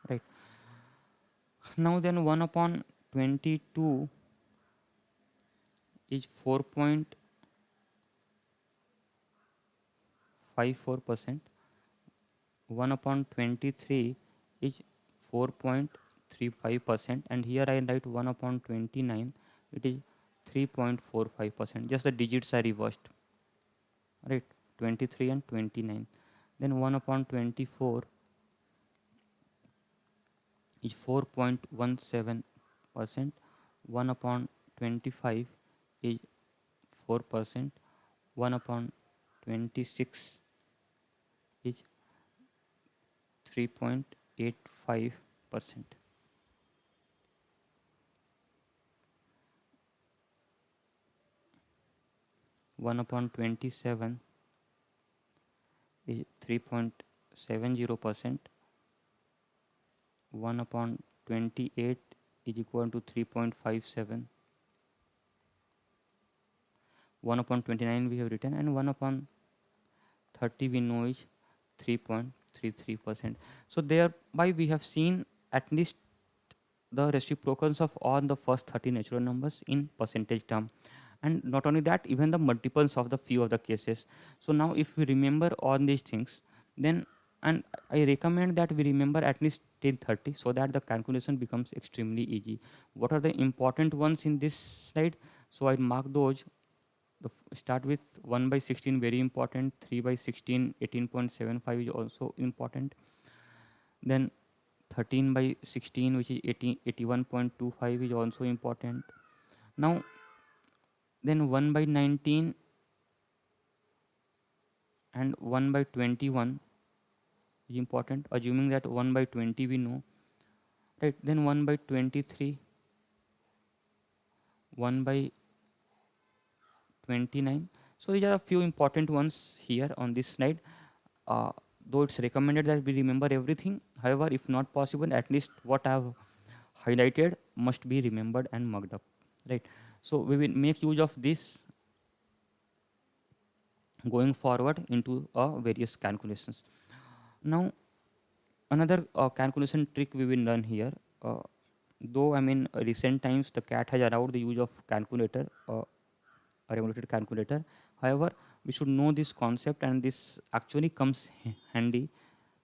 Right. Now then 1 upon 22 is 4.54%. 1 upon 23 is 4.35%, and here I write 1 upon 29, it is 3.45%. Just the digits are reversed, right? 23 and 29. Then 1 upon 24 is 4.17%. 1 upon 25 is 4%. 1 upon 26 is 3.85%. 1 upon 27 is 3.70%. 1 upon 28 is equal to 3.57. 1 upon 29 we have written, and 1 upon 30 we know is 3.33%. So thereby we have seen at least the reciprocals of all the first 30 natural numbers in percentage term, and not only that, even the multiples of the few of the cases. So now if we remember all these things, then, and I recommend that we remember at least till 30, so that the calculation becomes extremely easy. What are the important ones in this slide? So I mark those. Start with 1 by 16, very important. 3 by 16, 18.75 is also important. Then 13 by 16, which is 81.25 is also important. Now then 1 by 19 and 1 by 21 is important, assuming that 1 by 20 we know, right? Then 1 by 23, 1 by 29. So these are a few important ones here on this slide. Though it's recommended that we remember everything, however, if not possible, at least what I have highlighted must be remembered and marked up, right? So we will make use of this going forward into various calculations. Now another calculation trick we will learn here, uh, though I mean recent times the cat has allowed the use of calculator, a regulated calculator. However, we should know this concept, and this actually comes handy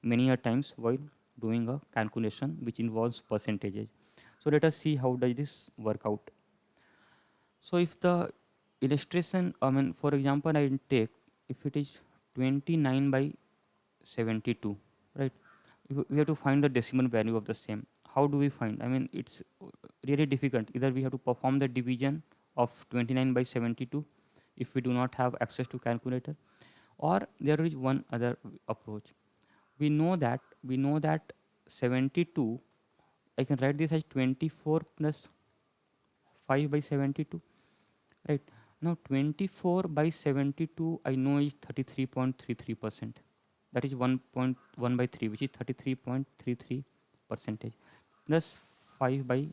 many a times while doing a calculation which involves percentages. So let us see how does this work out. So if the illustration, I mean, for example, I take if it is 29 by 72, right? We have to find the decimal value of the same. How do we find? I mean, it's really difficult. Either we have to perform the division of 29 by 72 if we do not have access to calculator, or there is one other approach. We know that 72, I can write this as 24 plus 5 by 72, right? Now 24 by 72 I know is 33.33%. That is 1.1 by 3, which is 33.33 percentage, plus 5 by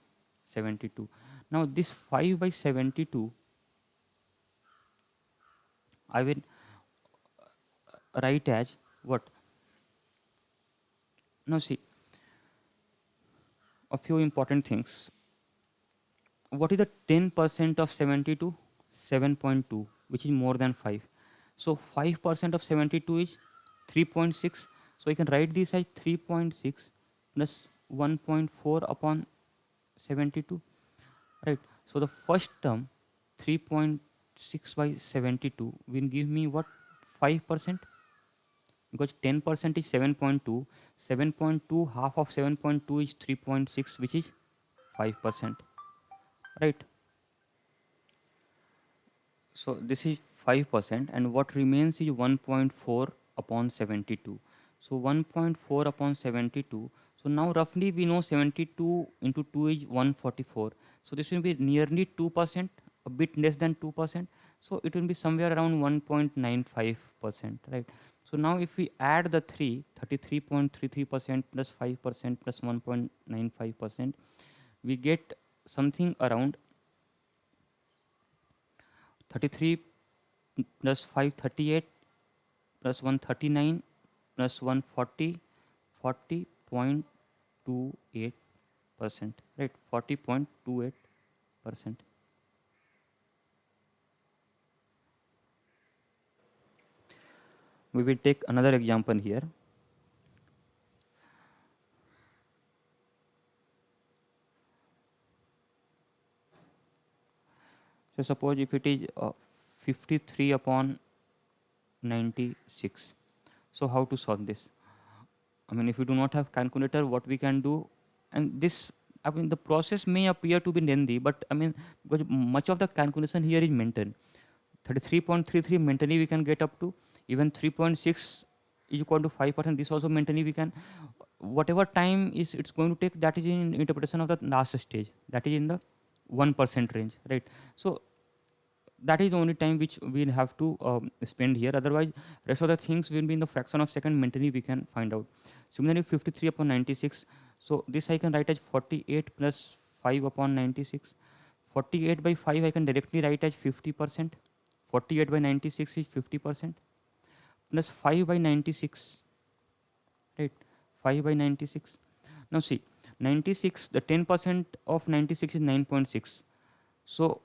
72. Now this 5 by 72 I will write as what? Now see, a few important things. What is the 10% of 72? 7.2, which is more than 5. So 5% of 72 is 3.6. So I can write this as 3.6 plus 1.4 upon 72, right? So the first term, 3.6 by 72, will give me what? 5%, because 10% is 7.2. 7.2, half of 7.2 is 3.6, which is 5%, right? So this is 5%, and what remains is 1.4 upon 72. So 1.4 upon 72. So now roughly we know 72 into 2 is 144. So this will be nearly 2%, a bit less than 2%. So it will be somewhere around 1.95%, right? So now if we add the 33.33% plus 5% plus 1.95%, we get something around 33 plus 5, 38 plus 139 plus 140, 40.28%, right? 40.28%. We will take another example here. So suppose if it is 53 upon 96. So how to solve this? I mean, if we do not have calculator, what we can do, and this, I mean, the process may appear to be lengthy, but I mean, because much of the calculation here is mental. 33.33 mentally we can get up to, even 3.6 is equal to 5%. This also mentally we can, whatever time is it's going to take, that is in interpretation of the last stage, that is in the 1% range, right? So that is the only time which we'll have to spend here. Otherwise, rest of the things will be in the fraction of second mentally we can find out. Similarly, 53 upon 96. So this I can write as 48 plus 5 upon 96. 48 by 5 I can directly write as 50%. 48 by 96 is 50%, plus 5 by 96, right? 5 by 96. Now see, 96, the 10% of 96 is 9.6. So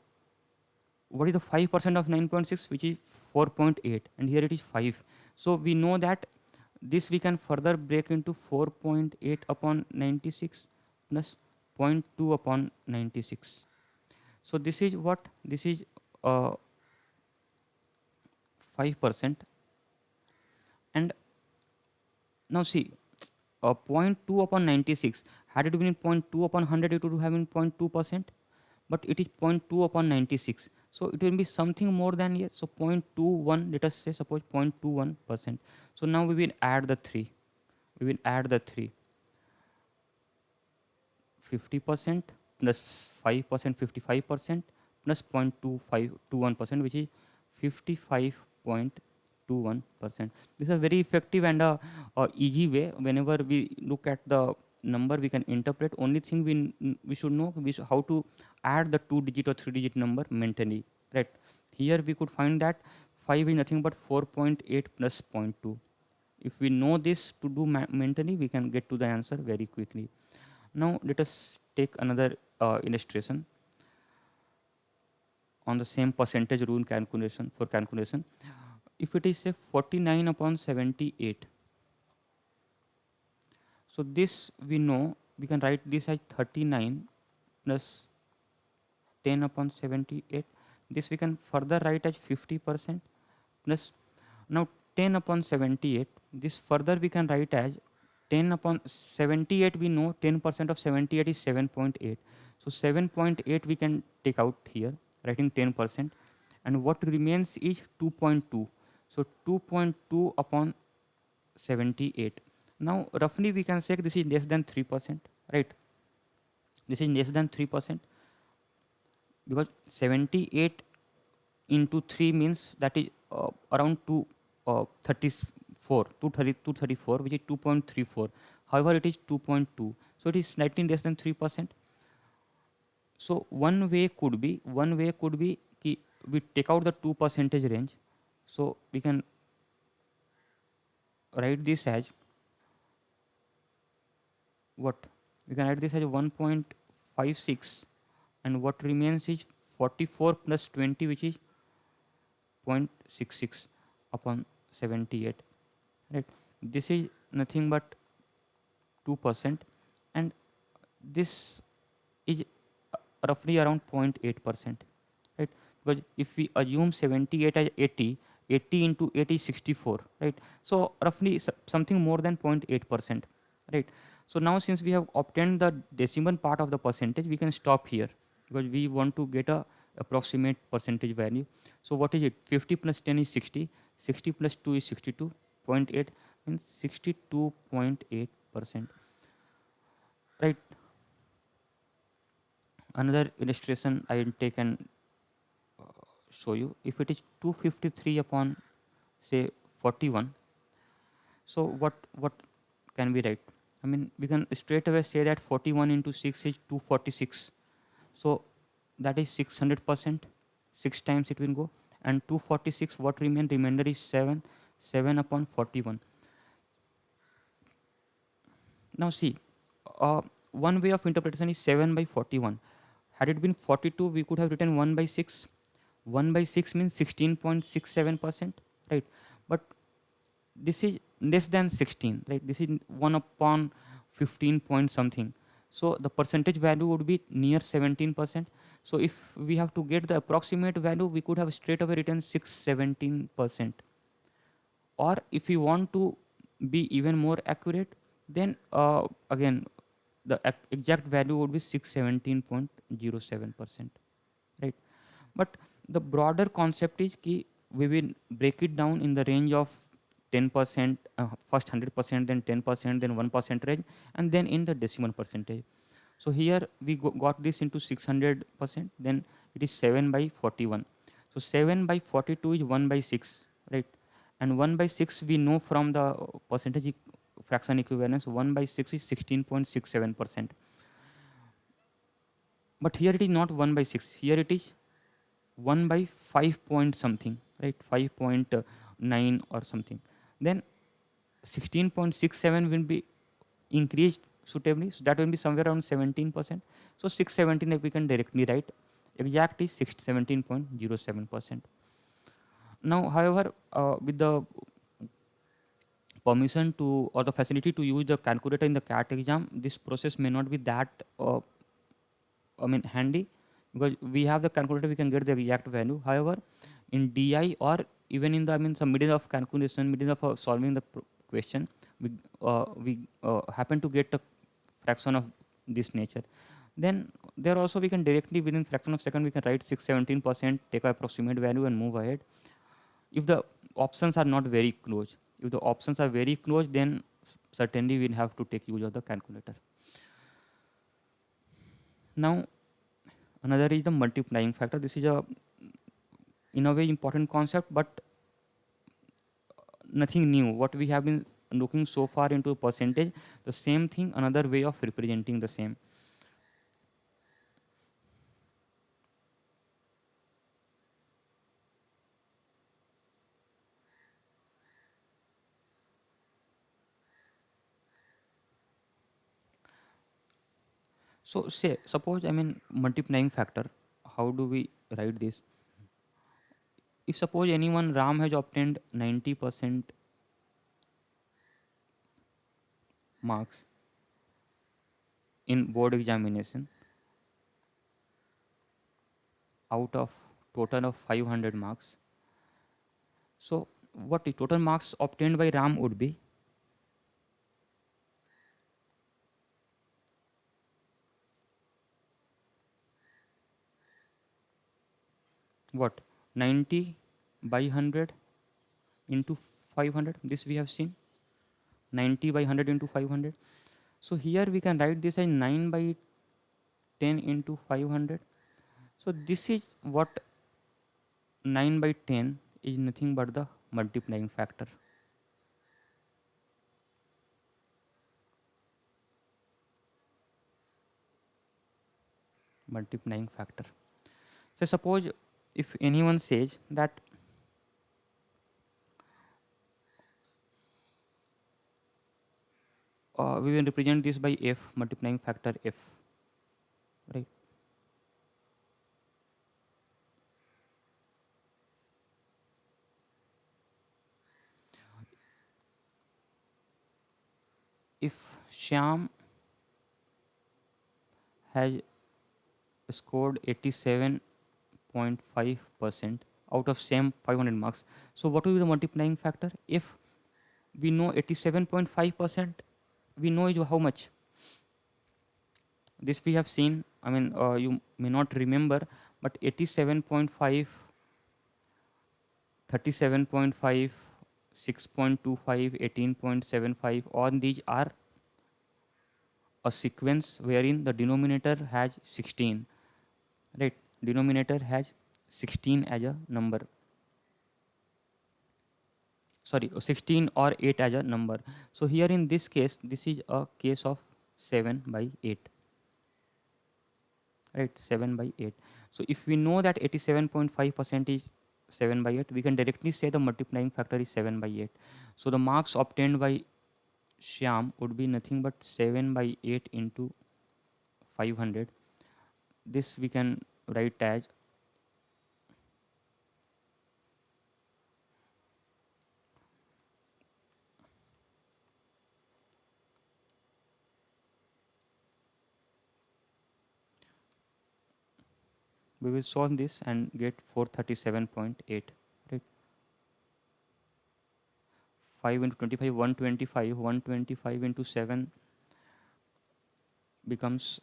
what is the 5% of 9.6, which is 4.8, and here it is 5. So we know that this we can further break into 4.8 upon 96 plus zero point 0.2 upon 96. So this is what? This is 5%. And now see, zero point 0.2 upon 96, had it been zero point 0.2 upon 100, it would have been 0.2%, but it is 0.2 upon 96. So it will be something more than here. So 0.21, let us say suppose 0.21%. So now we will add the 3. We will add the 3. 50% plus 5%, 55% plus 0.2521%, which is 55.21%. This is a very effective and easy way whenever we look at the number we can interpret. Only thing we should know how to add the 2 digit or 3 digit number mentally, right? Here we could find that 5 is nothing but 4.8 plus zero point 0.2. If we know this to do mentally, we can get to the answer very quickly. Now let us take another illustration on the same percentage rule calculation for calculation. If it is say 49 upon 78, so this we know we can write this as 39 plus 10 upon 78. This we can further write as 50% plus, now 10 upon 78. This further we can write as 10 upon 78. We know 10% of 78 is 7.8. So 7.8 we can take out here, writing 10%, and what remains is 2.2. So 2.2 upon 78. Now roughly we can say this is less than 3%, right? This is less than 3%, because 78 into 3 means that is around 234, 234, which is 2.34. However, it is 2.2, so it is slightly less than 3%. So one way could be कि we take out the 2% range, so we can write this as what? We can write this as 1.56, and what remains is 44 plus 20, which is 0.66 upon 78, right? This is nothing but 2%, and this is roughly around 0.8%, right? Because if we assume 78 as 80, 80 into 8 is 64, right? So roughly something more than 0.8%, right? So now since we have obtained the decimal part of the percentage, we can stop here, because we want to get a approximate percentage value. So what is it? 50 plus 10 is 60. 60 plus 2 is 62.8, means 62.8%, right? Another illustration I will take and show you. If it is 253 upon say 41, so what can we write? I mean, we can straight away say that 41 into 6 is 246. So that is 600%. 6 times it will go. And 246, what remain? Remainder is 7. 7 upon 41. Now see, one way of interpretation is 7 by 41. Had it been 42, we could have written 1 by 6. 1 by 6 means 16.67%, right? But this is less than 16, right? This is 1 upon 15 point something. So the percentage value would be near 17%. So if we have to get the approximate value, we could have straight away written 617%. Or if we want to be even more accurate, then again the exact value would be 617.07%, right? But the broader concept is ki we will break it down in the range of 10%, first 100%, then 10%, then 1% range, and then in the decimal percentage. So here we got this into 600%, then it is 7 by 41. So 7 by 42 is 1 by 6, right? And 1 by 6 we know from the percentage fraction equivalence, 1 by 6 is 16.67%. But here it is not 1 by 6, here it is 1 by 5 point something, right? 5.9 or something. Then 16.67 will be increased suitably, so that will be somewhere around 17%. So 617 we can directly write. Exact is 17.07%. Now, however, with the permission to or the facility to use the calculator in the CAT exam, this process may not be that handy, because we have the calculator, we can get the exact value. However, in DI or even in the some middle of calculation, middle of solving the question, we happen to get a fraction of this nature. Then there also we can directly within fraction of second we can write 617%, take a approximate value and move ahead. If the options are not very close, if the options are very close, then certainly we'll have to take use of the calculator. Now another is the multiplying factor. This is a in a way important concept, but nothing new. What we have been looking so far into percentage, the same thing, another way of representing the same. So say, suppose I mean multiplying factor. How do we write this? If suppose anyone Ram has obtained 90% marks in board examination out of total of 500 marks. So what the total marks obtained by Ram would be what? 90 by 100 into 500. This we have seen 90 by 100 into 500. So here we can write this as 9 by 10 into 500. So this is what 9 by 10 is nothing but the multiplying factor. Multiplying factor. So suppose if anyone says that we will represent this by f, multiplying factor f, right? If Shyam has scored 87.5% out of same 500 marks, so what will be the multiplying factor? If we know 87.5%, we know is how much? This we have seen. I mean, you may not remember, but 87.5, 37.5, 6.25, 18.75, all these are a sequence wherein the denominator has 16, right? Denominator has 16 as a number. Sorry, 16 or 8 as a number. So here in this case, this is a case of 7 by 8, right? 7 by 8. So if we know that 87.5% is 7 by 8, we can directly say the multiplying factor is 7 by 8. So the marks obtained by Shyam would be nothing but 7 by 8 into 500. This we can write as we will solve this and get 437.8, right? 5 into 25, 125. 125 into 7 becomes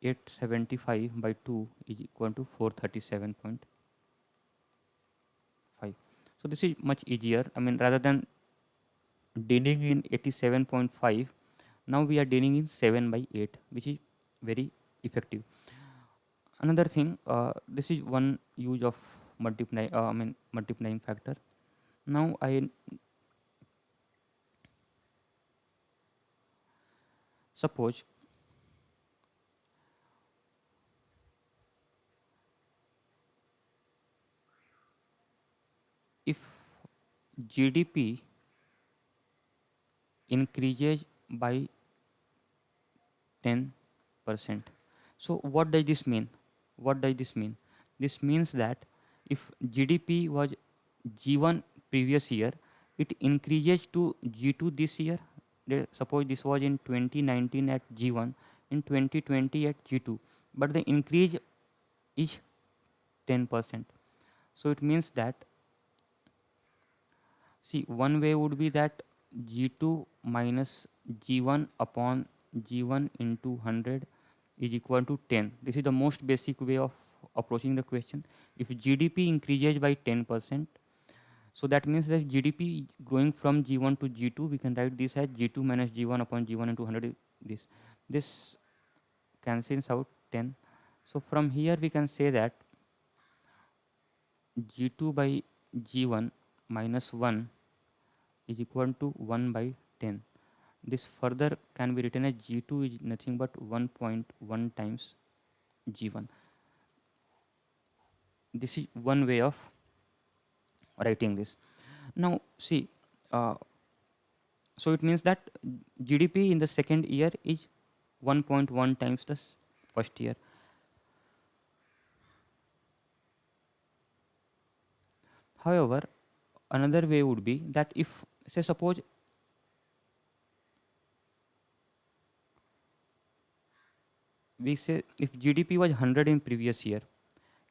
875 by 2 is equal to 437.5. So this is much easier. I mean, rather than dealing in 87.5, now we are dealing in 7 by 8, which is very effective. Another thing, this is one use of multiplying factor. Now I suppose if GDP increases by 10%. So what does this mean? What does this mean? This means that if GDP was G1 previous year, it increases to G2 this year. Suppose this was in 2019 at G1, in 2020 at G2, but the increase is 10%. So it means that, see, one way would be that G2 minus G1 upon G1 into 100 is equal to 10. This is the most basic way of approaching the question. If GDP increases by 10%, so that means that GDP growing from G1 to G2, we can write this as G2 minus G1 upon G1 into 100. This cancels out 10. So from here we can say that G2 by G1 minus 1 is equal to 1 by 10. This further can be written as G2 is nothing but 1.1 times G1. This is one way of writing this. Now see, uh, so it means that GDP in the second year is 1.1 times the first year. However, another way would be that if, say, suppose we say if GDP was 100 in previous year,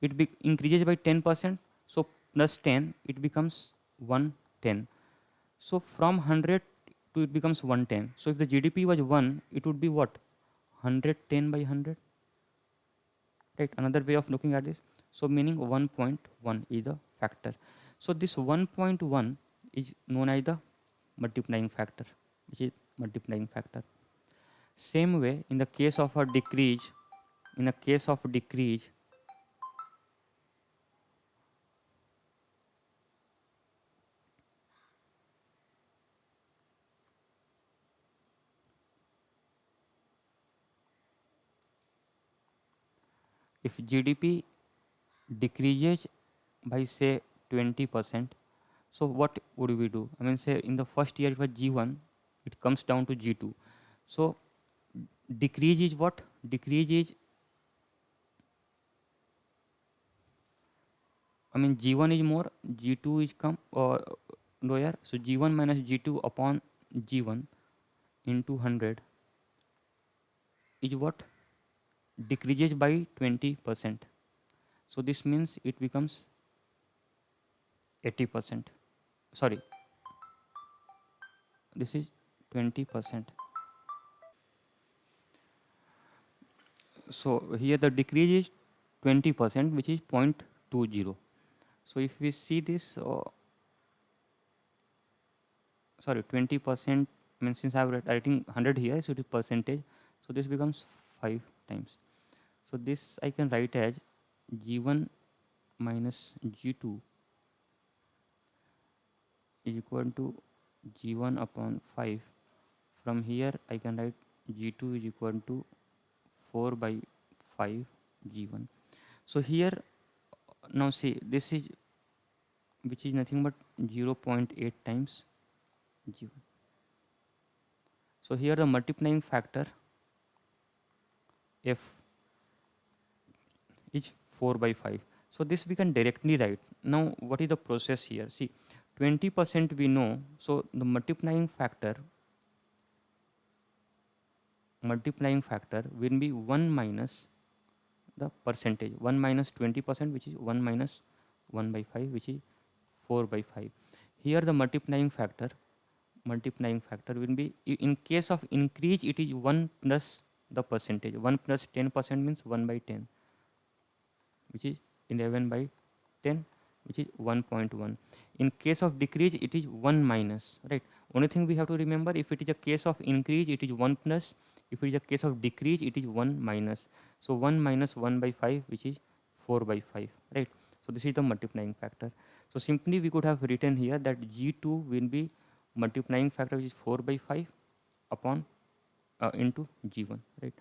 it increases by 10%. So plus 10, it becomes 110. So from 100 to it becomes 110. So if the GDP was 1, it would be what? 110 by 100. Right? Another way of looking at this. So meaning 1.1 is the factor. So this 1.1 is known as the multiplying factor, which is multiplying factor. Same way, in the case of a decrease, in a case of decrease, if GDP decreases by say 20%, so what would we do? I mean, say in the first year it was G1, it comes down to G2. So decrease is what? Decrease is, I mean, G1 is more, G2 is come or lower. So G1 minus G2 upon G1 into 100 is what? Decreases by 20%. So this means it becomes 80%. Sorry, this is 20%. So here the decrease is 20%, which is 0.20. So if we see this, sorry, 20% means since I am writing 100 here, so it is percentage. So this becomes 5 times. So this I can write as G1 minus G2 is equal to G1 upon 5. From here I can write G2 is equal to 4 by 5 G1. So here now see, this is, which is nothing but 0.8 times G1. So here the multiplying factor F is 4 by 5. So this we can directly write. Now what is the process here? See, 20% we know. So the multiplying factor will be 1 minus the percentage, 1 minus 20%, which is 1 minus 1 by 5, which is 4 by 5. Here the multiplying factor will be, in case of increase it is 1 plus the percentage, 1 plus 10% means 1 by 10, which is 11 by 10, which is 1.1. In case of decrease it is 1 minus, right? Only thing we have to remember, if it is a case of increase it is 1 plus, if it is a case of decrease it is 1 minus. So 1 minus 1 by 5, which is 4 by 5, right? So this is the multiplying factor. So simply we could have written here that G2 will be multiplying factor, which is 4 by 5 upon into G1, right?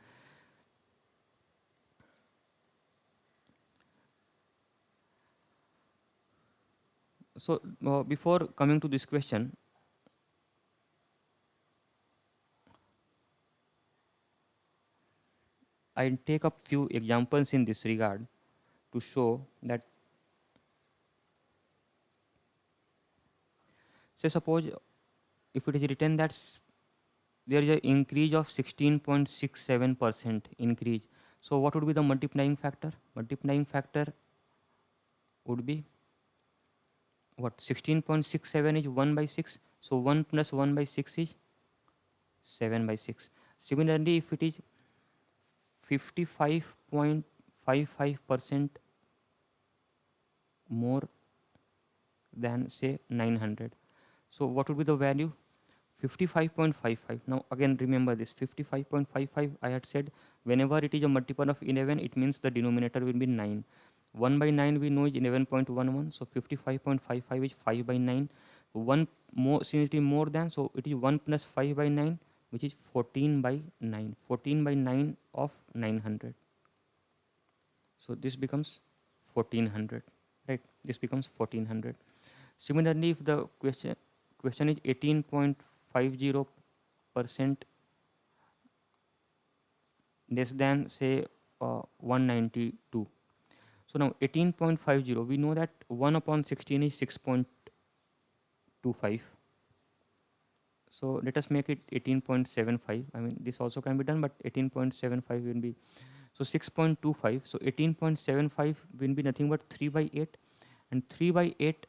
So before coming to this question, I'll take up few examples in this regard to show that, say suppose if it is written that there is an increase of 16.67% increase. So what would be the multiplying factor? Multiplying factor would be what? 16.67 is 1 by 6. So 1 plus 1 by 6 is 7 by 6. Similarly, if it is 55.55% more than say 900, so what would be the value? 55.55. Now again remember this 55.55, I had said whenever it is a multiple of 11 it means the denominator will be 9. 1 by 9 we know is 11.11, so 55.55 is 5 by 9. 1 more, since it is more than, so it is 1 plus 5 by 9, which is 14 by 9, 14 by 9 of 900. So this becomes 1400, right? This becomes 1400. Similarly, if the question is 18.50% less than, say, 192. So now 18.50, we know that 1 upon 16 is 6.25. So let us make it 18.75. I mean, this also can be done, but 18.75 will be, so 6.25. So 18.75 will be nothing but 3 by 8, and 3 by 8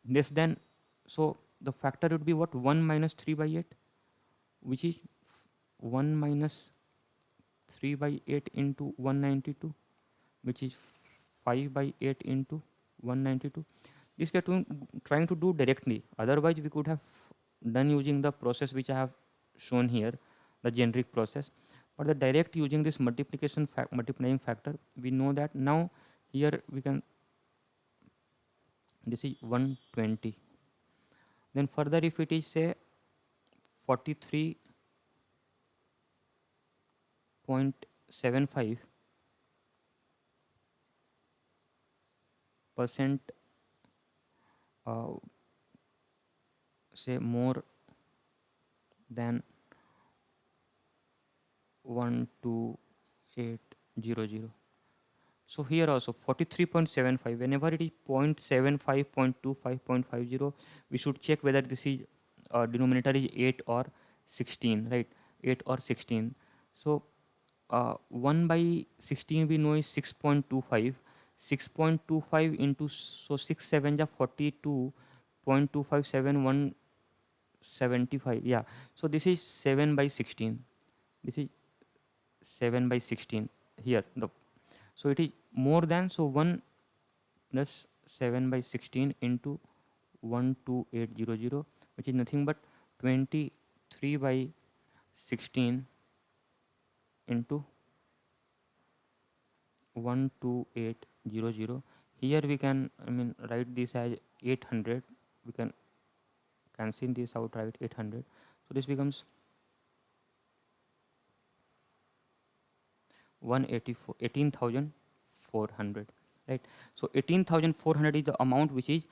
less than, so the factor would be what? 1 minus 3 by 8, which is 1 minus 3 by 8 into 192, which is 5 by 8 into 192. This we are trying to do directly. Otherwise, we could have done using the process which I have shown here, the generic process. But the direct using this multiplying factor, we know that now here we can, this is 120. Then further, if it is, say, 43.75%, uh, say more than 12800. So here also 43.75, whenever it is 0.75, 0.25, 0.50, we should check whether this is, denominator is 8 or 16, right? 8 or 16. So 1 by 16 we know is 6.25. 6.25 into, so 6 7 are 42.257, yeah. So this is 7 by 16. This is 7 by 16 here. So it is more than, so 1 plus 7 by 16 into 12800, which is nothing but 23 by 16 into 12800. Here we can, I mean, write this as 800. We can cancel this out, write 800. So this becomes 18,400, right? So 18,400 is the amount which is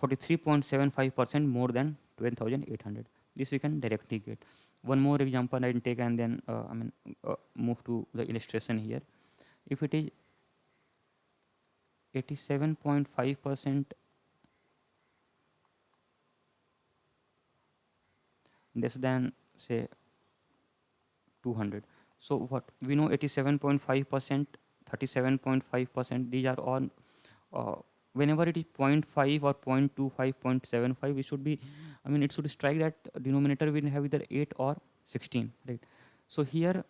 43.75% more than 12,800. This we can directly get. One more example I will take, and then move to the illustration here. If it is 87.5% less than, say, 200. So what we know, 87.5%, 37.5%, these are all, uh, whenever it is 0.5 or 0.25, 0.75, we should be, I mean, it should strike that denominator will have either 8 or 16, right? So here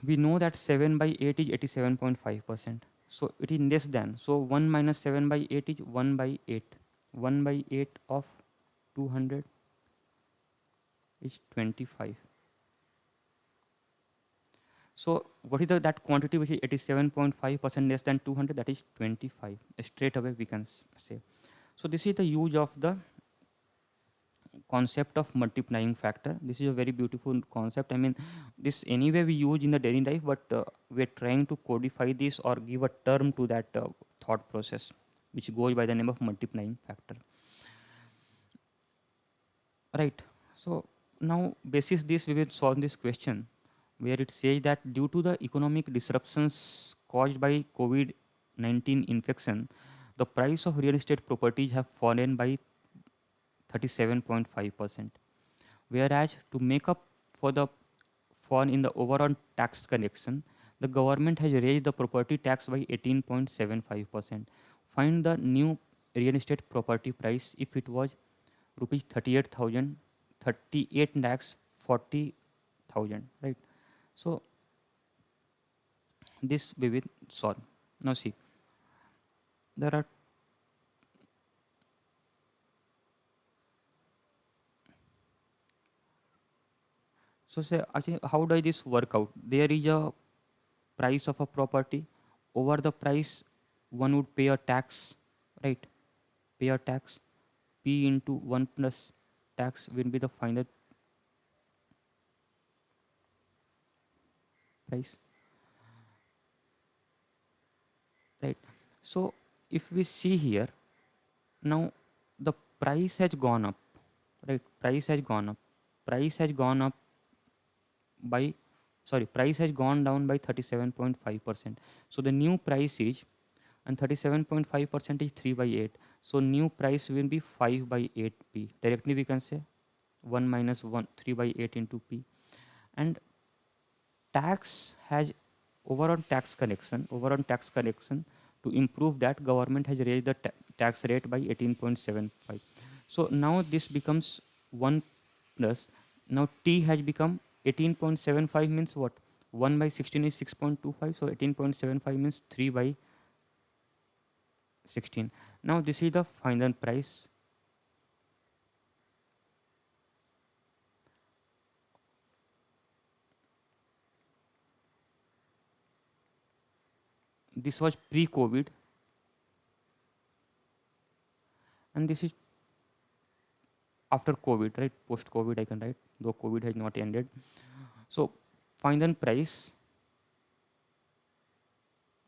we know that 7 by 8 is 87.5%. So it is less than, so 1 minus 7 by 8 is 1 by 8. 1 by 8 of 200 is 25. So what is that quantity which is 87.5% less than 200? That is 25. Straight away we can say. So this is the use of the concept of multiplying factor. This is a very beautiful concept. I mean, this anyway we use in the daily life, but we are trying to codify this or give a term to that thought process, which goes by the name of multiplying factor. Right. So now, basis this, we will solve this question, where it says that due to the economic disruptions caused by COVID-19 infection, the price of real estate properties have fallen by 37.5%. Whereas to make up for the fall in the overall tax collection, the government has raised the property tax by 18.75%. Find the new real estate property price if it was rupees 38,000, 38 lakhs 40,000, right? So this we will solve. Now see, there are, so say actually how does this work out? There is a price of a property. Over the price, one would pay a tax, right? Pay a tax. P into 1 plus tax will be the final price, right? So if we see here, now the price has gone up, right? Price has gone up by, sorry, price has gone down by 37.5%. So the new price is, and 37.5% is 3 by 8. So new price will be 5 by 8 p. Directly we can say 1 minus 1, 3 by 8 into p. And tax has, overall tax collection, to improve that, government has raised the tax rate by 18.75. So now this becomes 1 plus, now t has become 18.75 means what, 1 by 16 is 6.25, so 18.75 means 3 by 16. Now this is the final price. This was pre-COVID, and this is after COVID, right? Post-COVID, I can write, though COVID has not ended. So final price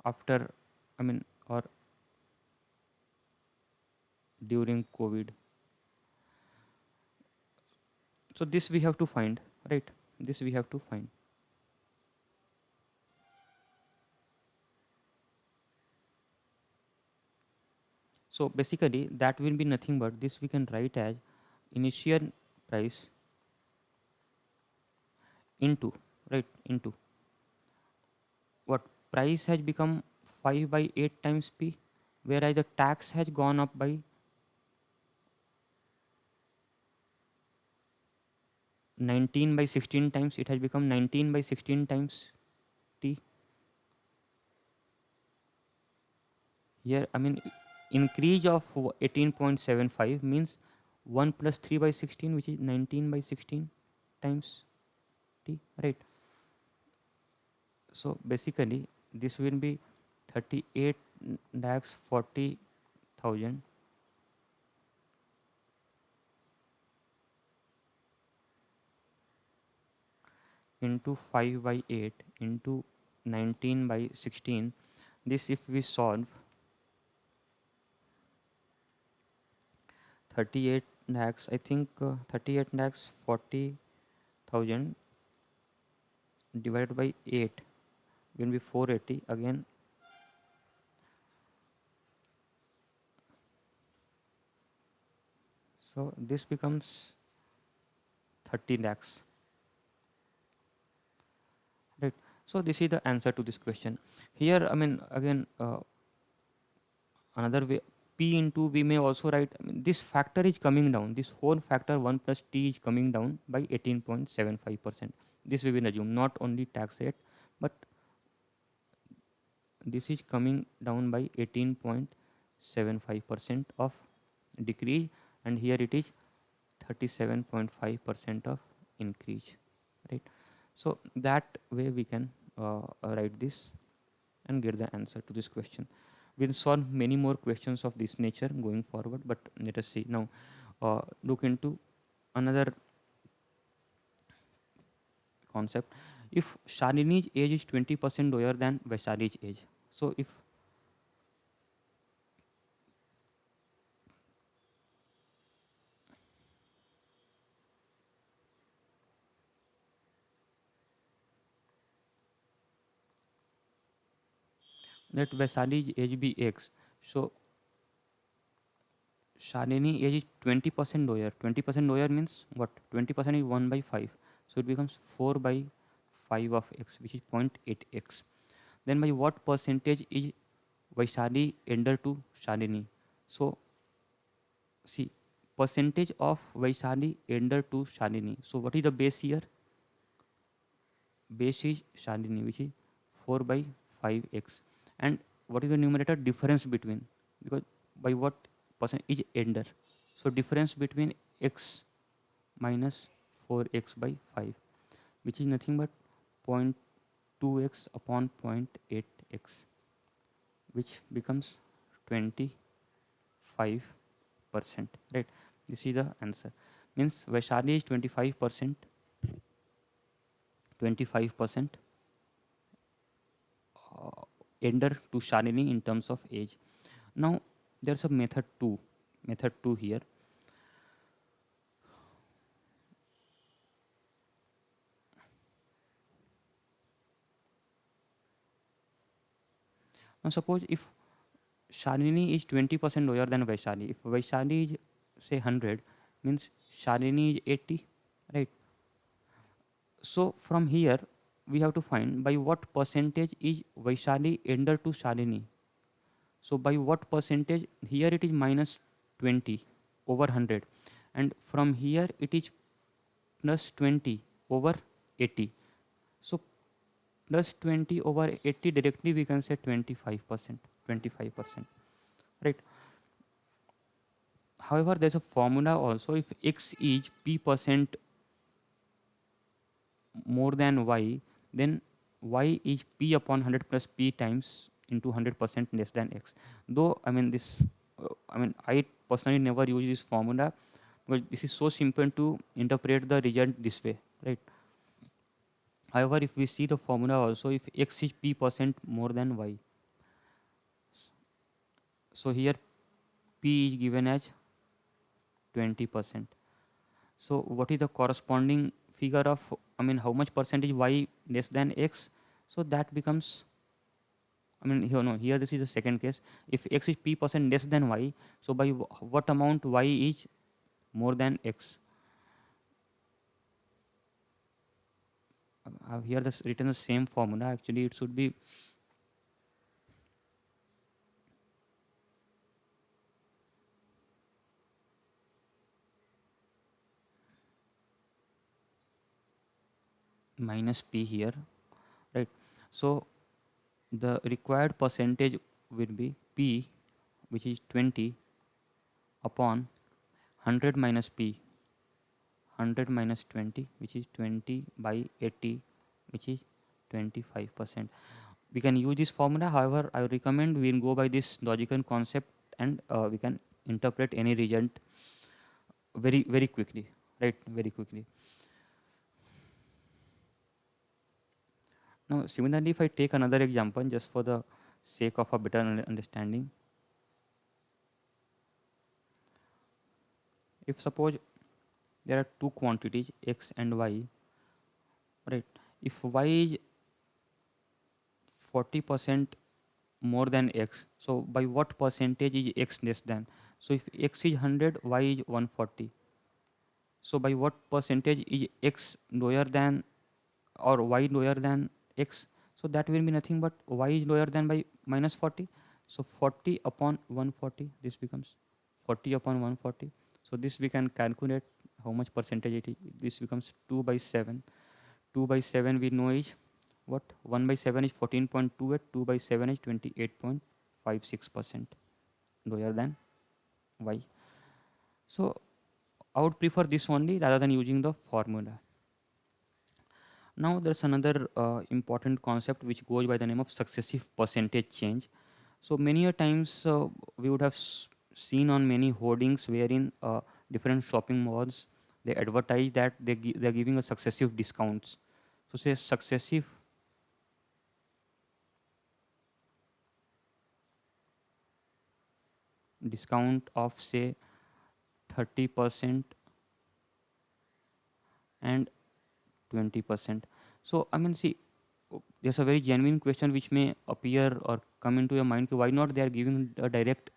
after, I mean, or during COVID. So this we have to find, right? This we have to find. So basically that will be nothing but this we can write as initial price into, right, into what, price has become 5 by 8 times p, whereas the tax has gone up by 19 by 16 times, it has become 19 by 16 times t. Here, I mean, increase of 18.75 means 1 plus 3 by 16, which is 19 by 16 times t, right? So basically, this will be 38 lakhs 40,000 into 5 by 8 into 19 by 16. This, if we solve, 38 lakhs, I think 38 lakhs 40,000 divided by 8 will be 480 again. So this becomes 30 lakhs, right? So this is the answer to this question. Here, I mean, again, another way, p into, we may also write, I mean, this factor is coming down, this whole factor 1 plus t is coming down by 18.75%. This we will assume, not only tax rate, but this is coming down by 18.75% of decrease, and here it is 37.5% of increase, right? So that way we can write this and get the answer to this question. We'll solve many more questions of this nature going forward, but let us see now. Look into another concept. If Shalini's age is 20% lower than Vaishali's age, so if let Vaishali's age be x, so Shalini age is 20% lower. 20% lower means what? 20% is 1 by 5. So it becomes 4 by 5 of x, which is 0.8x. Then by what percentage is Vaishali elder to Shalini? So see, percentage of Vaishali elder to Shalini. So what is the base here? Base is Shalini, which is 4 by 5x. And what is the numerator? Difference between. Because by what percent is elder? So difference between x minus 4x by 5, which is nothing but 0.2x upon 0.8x, which becomes 25%, right? This is the answer. Means Vaishali is 25%, 25% elder to Shalini in terms of age. Now there's a method two here. Now suppose if Shalini is 20% lower than Vaishali, if Vaishali is say 100, means Shalini is 80, right? So from here we have to find by what percentage is Vaishali elder to Shalini. So by what percentage? Here it is minus 20 over 100, and from here it is plus 20 over 80. So plus 20 over 80, directly we can say 25%. 25%, right? However, there's a formula also. If x is p percent more than y, then y is p upon 100 plus p times into 100% less than x. Though I mean this, I personally never use this formula because this is so simple to interpret the result this way, right? However, if we see the formula also, if x is p percent more than y, so here p is given as 20%. So what is the corresponding figure of, how much percentage y less than x? So that becomes, here no, here this is the second case. If x is p percent less than y, so by what amount y is more than x? I have here this written the same formula. Actually, it should be minus p here, right? So the required percentage will be p, which is 20 upon 100 minus p, 100 minus 20, which is 20 by 80, which is 25%. We can use this formula. However, I recommend we go by this logical concept, and we can interpret any result very quickly, right? Very quickly. Now, similarly, if I take another example just for the sake of a better understanding, if suppose there are two quantities x and y, right? If y is 40% more than x, so by what percentage is x less than? So if x is 100, y is 140. So by what percentage is x lower than or y lower than x? So that will be nothing but y is lower than by minus 40. So 40 upon 140, this becomes 40 upon 140. So this we can calculate how much percentage it is. This becomes 2 by 7. 2 by 7 we know is what? 1 by 7 is 14.28, 2 by 7 is 28.56% lower than y. So I would prefer this only rather than using the formula. Now there's another important concept which goes by the name of successive percentage change. So many a times we would have seen on many hoardings wherein different shopping malls they advertise that they're giving a successive discounts. So say successive discount of say 30% and 20%. So see, there's a very genuine question which may appear or come into your mind: why not they are giving a direct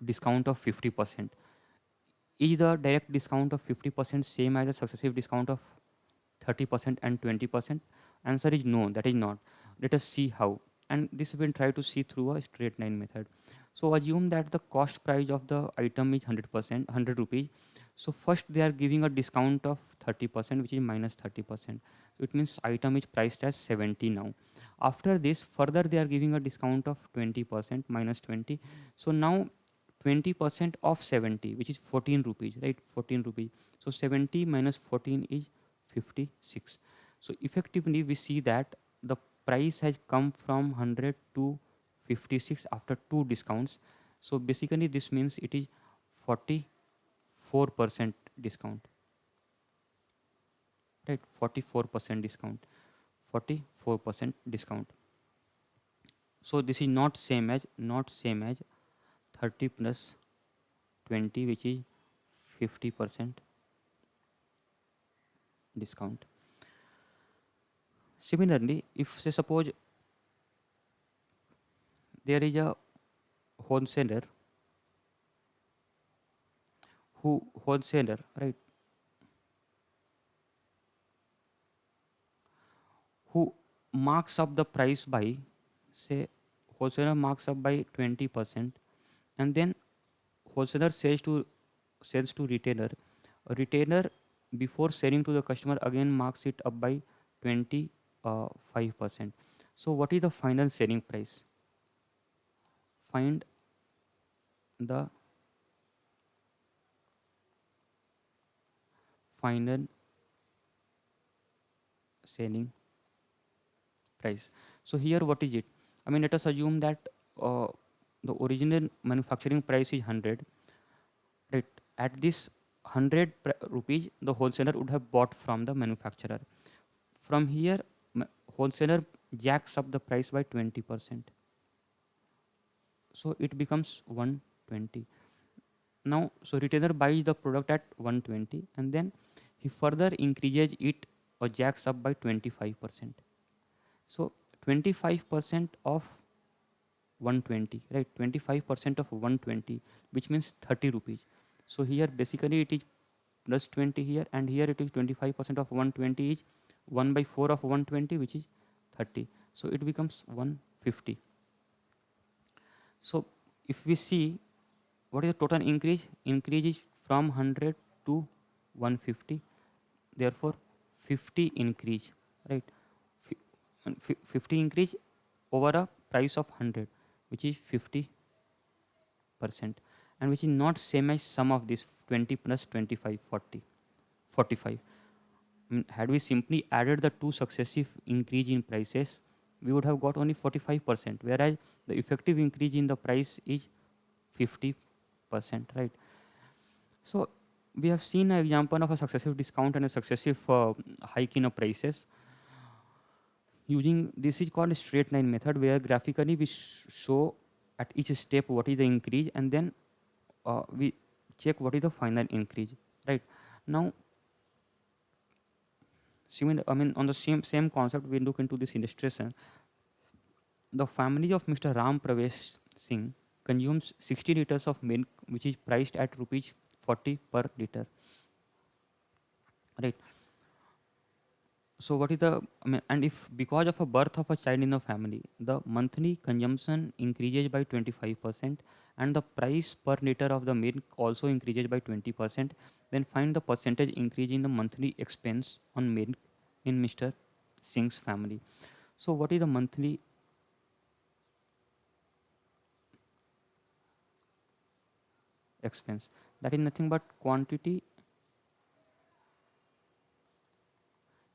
discount of 50%? Is the direct discount of 50% same as a successive discount of 30% and 20%? Answer is no, that is not. Let us see how. And this we will try to see through a straight line method. So assume that the cost price of the item is 100%, 100 rupees. So first they are giving a discount of 30%, which is minus 30%. So it means item is priced as 70 now. After this, further they are giving a discount of 20%, minus 20. So now 20% of 70, which is 14 rupees, right? 14 rupees. So 70 minus 14 is 56. So effectively we see that the price has come from 100 to 56 after two discounts. So basically this means it is 45 44% discount, right? 44% discount, 44% discount. So this is not same as 30 plus 20, which is 50% discount. Similarly, if say suppose there is a wholesaler wholesaler, right, who marks up the price by, say, wholesaler marks up by 20%, and then wholesaler sells to retailer. A retailer, before selling to the customer, again marks it up by 25%. So what is the final selling price? Find the final selling price. So here what is it? I mean, let us assume that uh, the original manufacturing price is 100, right? At this 100 rupees, the wholesaler would have bought from the manufacturer. From here, wholesaler jacks up the price by 20%. So it becomes 120. Now, so retailer buys the product at 120, and then he further increases it or jacks up by 25%. So 25% of 120, right? 25% of 120, which means 30 rupees. So here basically it is plus 20 here, and here it is 25% of 120 is 1 by 4 of 120, which is 30. So it becomes 150. So if we see what is the total increase, increase is from 100 to 150, therefore 50 increase, right? 50 increase over a price of 100, which is 50%, and which is not same as sum of this 20 plus 25, 40, 45. Had we simply added the two successive increase in prices, we would have got only 45%, whereas the effective increase in the price is 50%, right? So we have seen an example of a successive discount and a successive hike in the prices. Using this is called a straight line method, where graphically we show at each step what is the increase, and then we check what is the final increase, right? Now, on the same concept, we look into this illustration. The family of Mr. Ram Pravesh Singh consumes 60 liters of milk, which is priced at rupees 40 per liter, right? So what is the, and if because of a birth of a child in the family, the monthly consumption increases by 25%, and the price per liter of the milk also increases by 20%, then find the percentage increase in the monthly expense on milk in Mr. Singh's family. So what is the monthly expense? That is nothing but quantity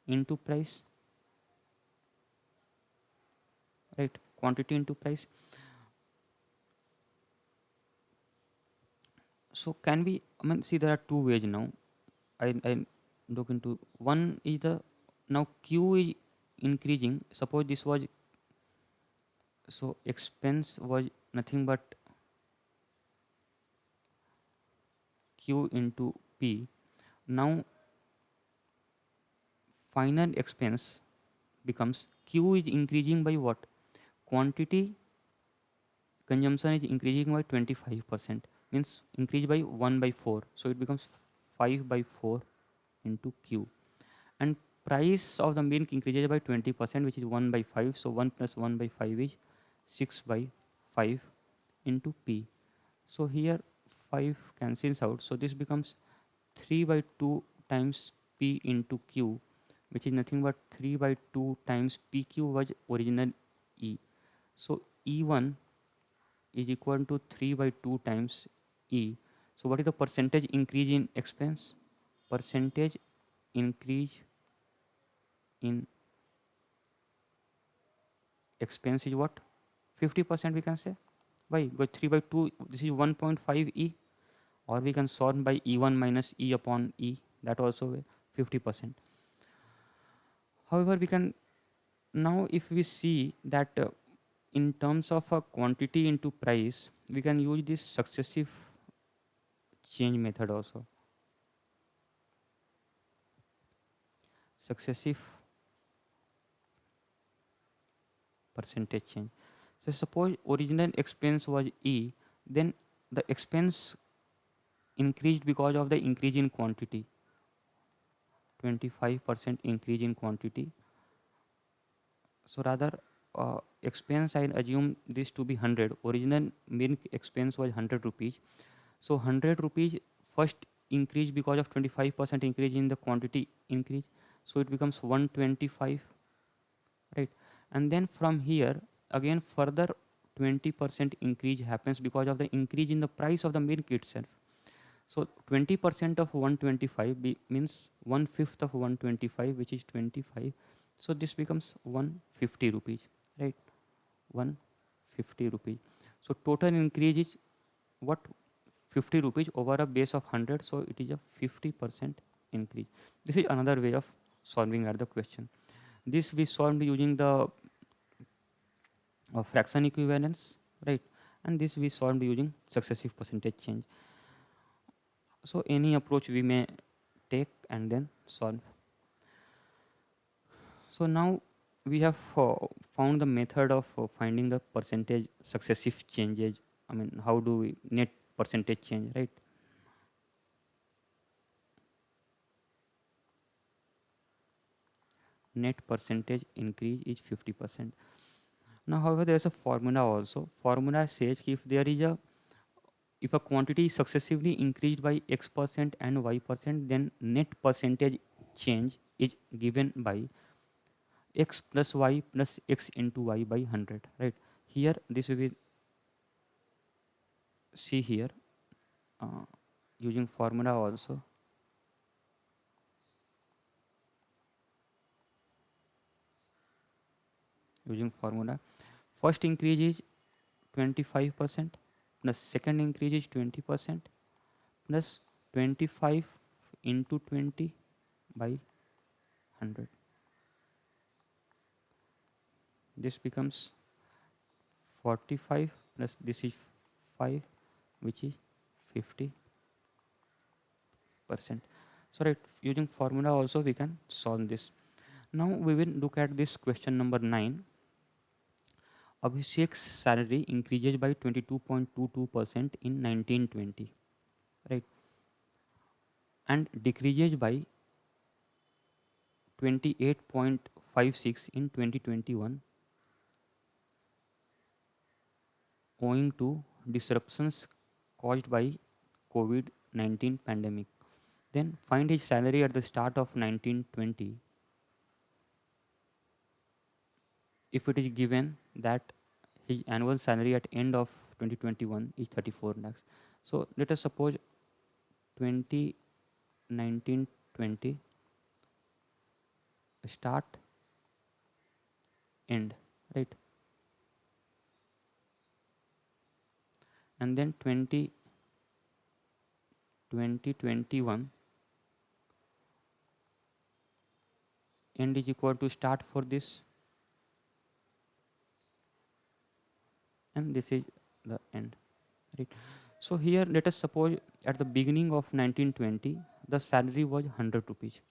into price, right? Quantity into price. So can we, see, there are two ways now. I look into one is the, now Q is increasing. Suppose this was, so expense was nothing but Q into P. Now final expense becomes Q is increasing by what? Quantity consumption is increasing by 25%, means increase by 1 by 4. So it becomes 5 by 4 into Q. And price of the milk increases by 20%, which is 1 by 5. So 1 plus 1 by 5 is 6 by 5 into P. So here 5 cancels out. So this becomes 3 by 2 times P into Q, which is nothing but 3 by 2 times PQ was original E. So E1 is equal to 3 by 2 times E. So what is the percentage increase in expense? Percentage increase in expense is what? 50% we can say. Why? Because 3 by 2, this is 1.5 E. or we can solve by E1 minus E upon E, that also 50%. However, we can now, if we see that in terms of a quantity into price, we can use this successive change method also. Successive percentage change. So suppose original expense was E, then the expense increased because of the increase in quantity, 25% increase in quantity. So rather, expense, I assume this to be 100. Original milk expense was 100 rupees. So 100 rupees first increase because of 25% increase in the quantity increase. So it becomes 125, right? And then from here again further 20% increase happens because of the increase in the price of the milk itself. So 20% of 125 means one fifth of 125, which is 25. So this becomes 150 rupees, right? 150 rupees. So total increase is what? 50 rupees over a base of 100. So it is a 50% increase. This is another way of solving at the question. This we solved using the fraction equivalence, right? And this we solved using successive percentage change. So any approach we may take and then solve. So now we have found the method of finding the percentage successive changes. I mean, how do we net percentage change, right? Net percentage increase is 50%. Now, however, there is a formula also. Formula says if there is a if a quantity is successively increased by x percent and y percent, then net percentage change is given by x plus y plus x into y by 100, right? Here this we will see here uh, using formula also. Using formula, first increase is 25% plus second increase is 20% plus 25 into 20 by 100. This becomes 45 plus this is 5, which is 50%. So right, using formula also we can solve this. Now we will look at this question number 9. Abhishek's salary increases by 22.22% in 1920, right, and decreases by 28.56 in 2021 owing to disruptions caused by COVID-19 pandemic. Then find his salary at the start of 1920 if it is given that his annual salary at end of 2021 is 34 lakhs. So let us suppose 20 1920 start end, right, and then 2021 end is equal to start for this, and this is the end, right? So here let us suppose at the beginning of 1920 the salary was 100 rupees.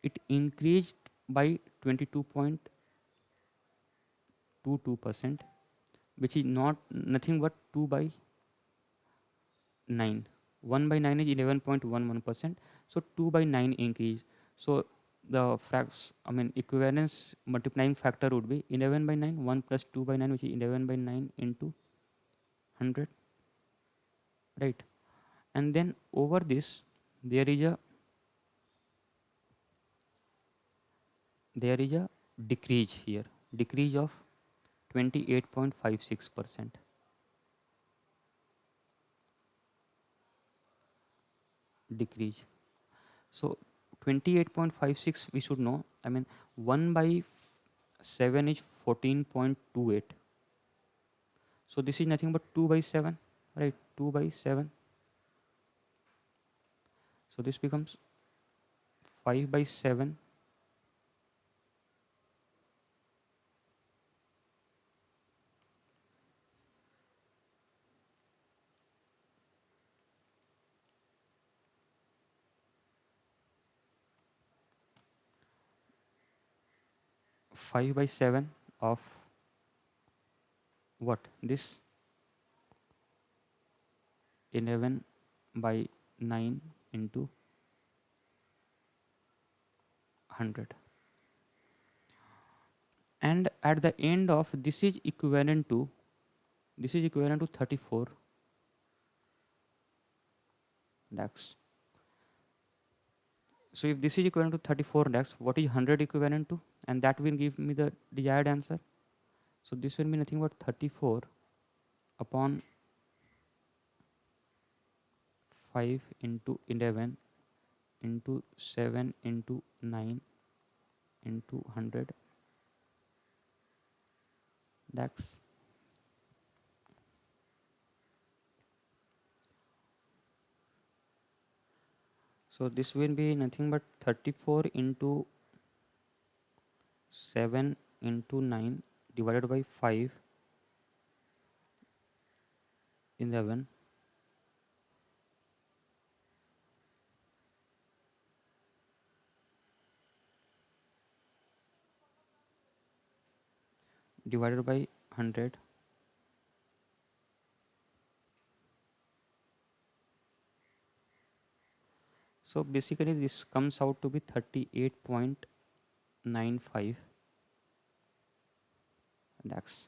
It increased by 22.22%, which is not nothing but 2 by 9. 1 by 9 is 11.11%. So 2 by 9 increase. So the facts, I mean equivalence multiplying factor would be 11 by 9, 1 plus 2 by 9, which is 11 by 9 into 100, right? And then over this there is a decrease here, decrease of 28.56%, decrease. So 28.56 we should know. I mean 1 by 7 is 14.28. So this is nothing but 2 by 7, right? 2 by 7. So this becomes 5 by 7 5 by 7 of what? This 11 by 9 into 100. And at the end of this is equivalent to 34 lakhs. So if this is equivalent to 34 lakhs, what is 100 equivalent to? And that will give me the desired answer. So this will be nothing but 34 upon 5 into 11 into 7 into 9 into 100 lakhs. So this will be nothing but 34 into 7 into 9 divided by 5 11 divided by 100. So basically this comes out to be 38.95 lakhs.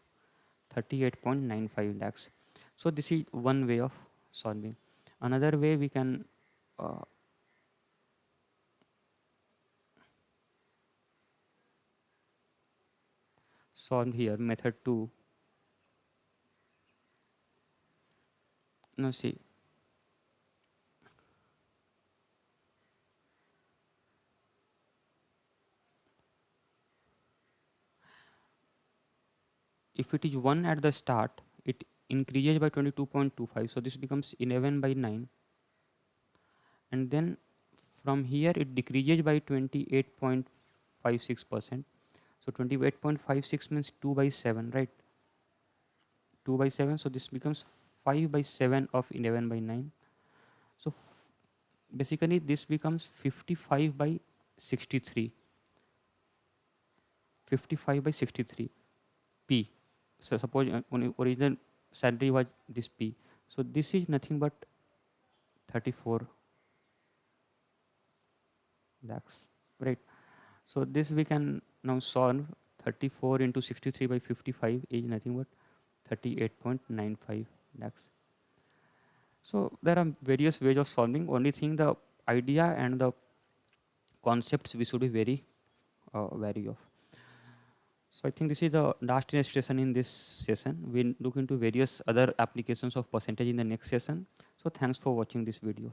38.95 lakhs. So this is one way of solving. Another way we can uh, solve here, method 2. Now see, if it is 1 at the start, it increases by 22.25. So this becomes 11 by 9. And then from here it decreases by 28.56%. So 28.56 means 2 by 7, right? 2 by 7. So this becomes 5 by 7 of 11 by 9. So basically this becomes 55 by 63. 55 by 63 P. So suppose original salary was this P. So this is nothing but 34 lakhs, right? So this we can now solve. 34 into 63 by 55 is nothing but 38.95 lakhs. So there are various ways of solving. Only thing, the idea and the concepts we should be very wary of. So I think this is the last illustration in this session. We'll look into various other applications of percentage in the next session. So thanks for watching this video.